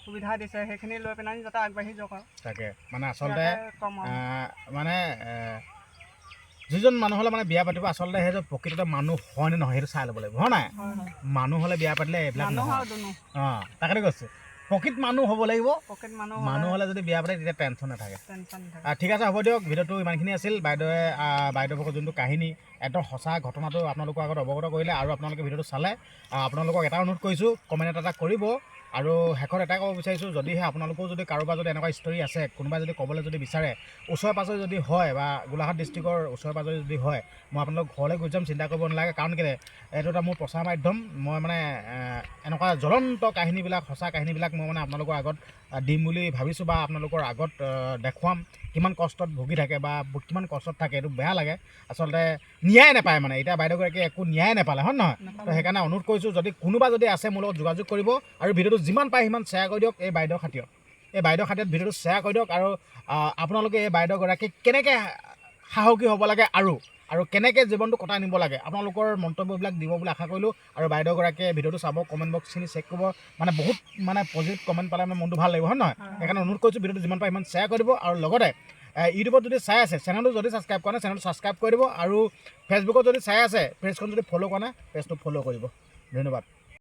[SPEAKER 3] সুবিধা দিছে সেইখিনি লৈ পেলাই যাতে আগবাঢ়ি যাওক আৰু
[SPEAKER 2] তাকে মানে আচলতে মানে যিজন মানুহ হ'লে মানে বিয়া পাতিব আচলতে সেইটো প্ৰকৃততে মানুহ হয়নে নহয় সেইটো চাই ল'ব লাগিব হয় নাই মানুহ হ'লে বিয়া পাতিলে এইবিলাক নহয় অঁ তাকে কৈছোঁ প্ৰকৃত মানুহ হ'ব লাগিব মানুহ হ'লে যদি বিয়া পাতে তেতিয়া টেনশ্যন নাথাকে ঠিক আছে হ'ব দিয়ক ভিডিঅ'টো ইমানখিনি আছিল বাইদেউভাগৰ যোনটো কাহিনী একদম সঁচা ঘটনাটো আপোনালোকৰ আগত অৱগত কৰিলে আৰু আপোনালোকে ভিডিঅ'টো চালে আপোনালোকক এটা অনুৰোধ কৰিছোঁ কমেণ্ট এটা কৰিব আৰু শেষত এটাই ক'ব বিচাৰিছোঁ, যদিহে আপোনালোকেও যদি কাৰোবাৰ যদি এনেকুৱা ষ্টৰী আছে, কোনোবাই যদি ক'বলৈ যদি বিচাৰে, ওচৰে পাঁজৰে যদি হয় বা গোলাঘাট ডিষ্ট্ৰিক্টৰ ওচৰে পাঁজৰে যদি হয়, মই আপোনালোক ঘৰলৈ গৈ যাম, চিন্তা কৰিব নালাগে। কাৰণ কেলৈ এইটো এটা মোৰ প্ৰচাৰ মাধ্যম। মই মানে এনেকুৱা জ্বলন্ত কাহিনীবিলাক, সঁচা কাহিনীবিলাক মই মানে আপোনালোকৰ আগত দিম বুলি ভাবিছোঁ বা আপোনালোকৰ আগত দেখুৱাম। কিমান কষ্টত ভুগি থাকে বা কিমান কষ্টত থাকে, এইটো বেয়া লাগে আচলতে। ন্যায় নাপায় মানে, এতিয়া বাইদেউগৰাকীয়ে একো ন্যায় নাপালে, হয় নহয়? তো সেইকাৰণে অনুৰোধ কৰিছোঁ, যদি কোনোবা যদি আছে মোৰ লগত যোগাযোগ কৰিব আৰু ভিডিঅ'টো যিমান পাৰে সিমান শ্বেয়াৰ কৰি দিয়ক এই বাইদেউৰ খাতিৰত। এই বাইদেউৰ খাতিৰত ভিডিঅ'টো শ্বেয়াৰ কৰি দিয়ক। আৰু আপোনালোকে এই বাইদেউগৰাকীক কেনেকৈ সাহসী হ'ব লাগে আৰু কেনেকৈ জীৱনটো কটাই নিব লাগে, আপোনালোকৰ মন্তব্যবিলাক দিব বুলি আশা কৰিলোঁ। আৰু বাইদেউগৰাকীয়ে ভিডিঅ'টো চাব, কমেণ্ট বক্সখিনি চেক কৰিব, মানে বহুত মানে পজিটিভ কমেণ্ট পালে মানে মনটো ভাল লাগিব, হয় নহয়? সেইকাৰণে অনুৰোধ কৰিছোঁ, ভিডিঅ'টো যিমান পাৰে সিমান শ্বেয়াৰ কৰি দিব। আৰু লগতে ইউটিউবত যদি চাই আছে, চেনেলটো যদি ছাবস্ক্ৰাইব কৰা নাই, চেনেলটো ছাবস্ক্ৰাইব কৰি দিব। আৰু ফেচবুকত যদি চাই আছে, পেজখন যদি ফ'ল' কৰা নাই, পেজটো ফ'ল' কৰিব। ধন্যবাদ।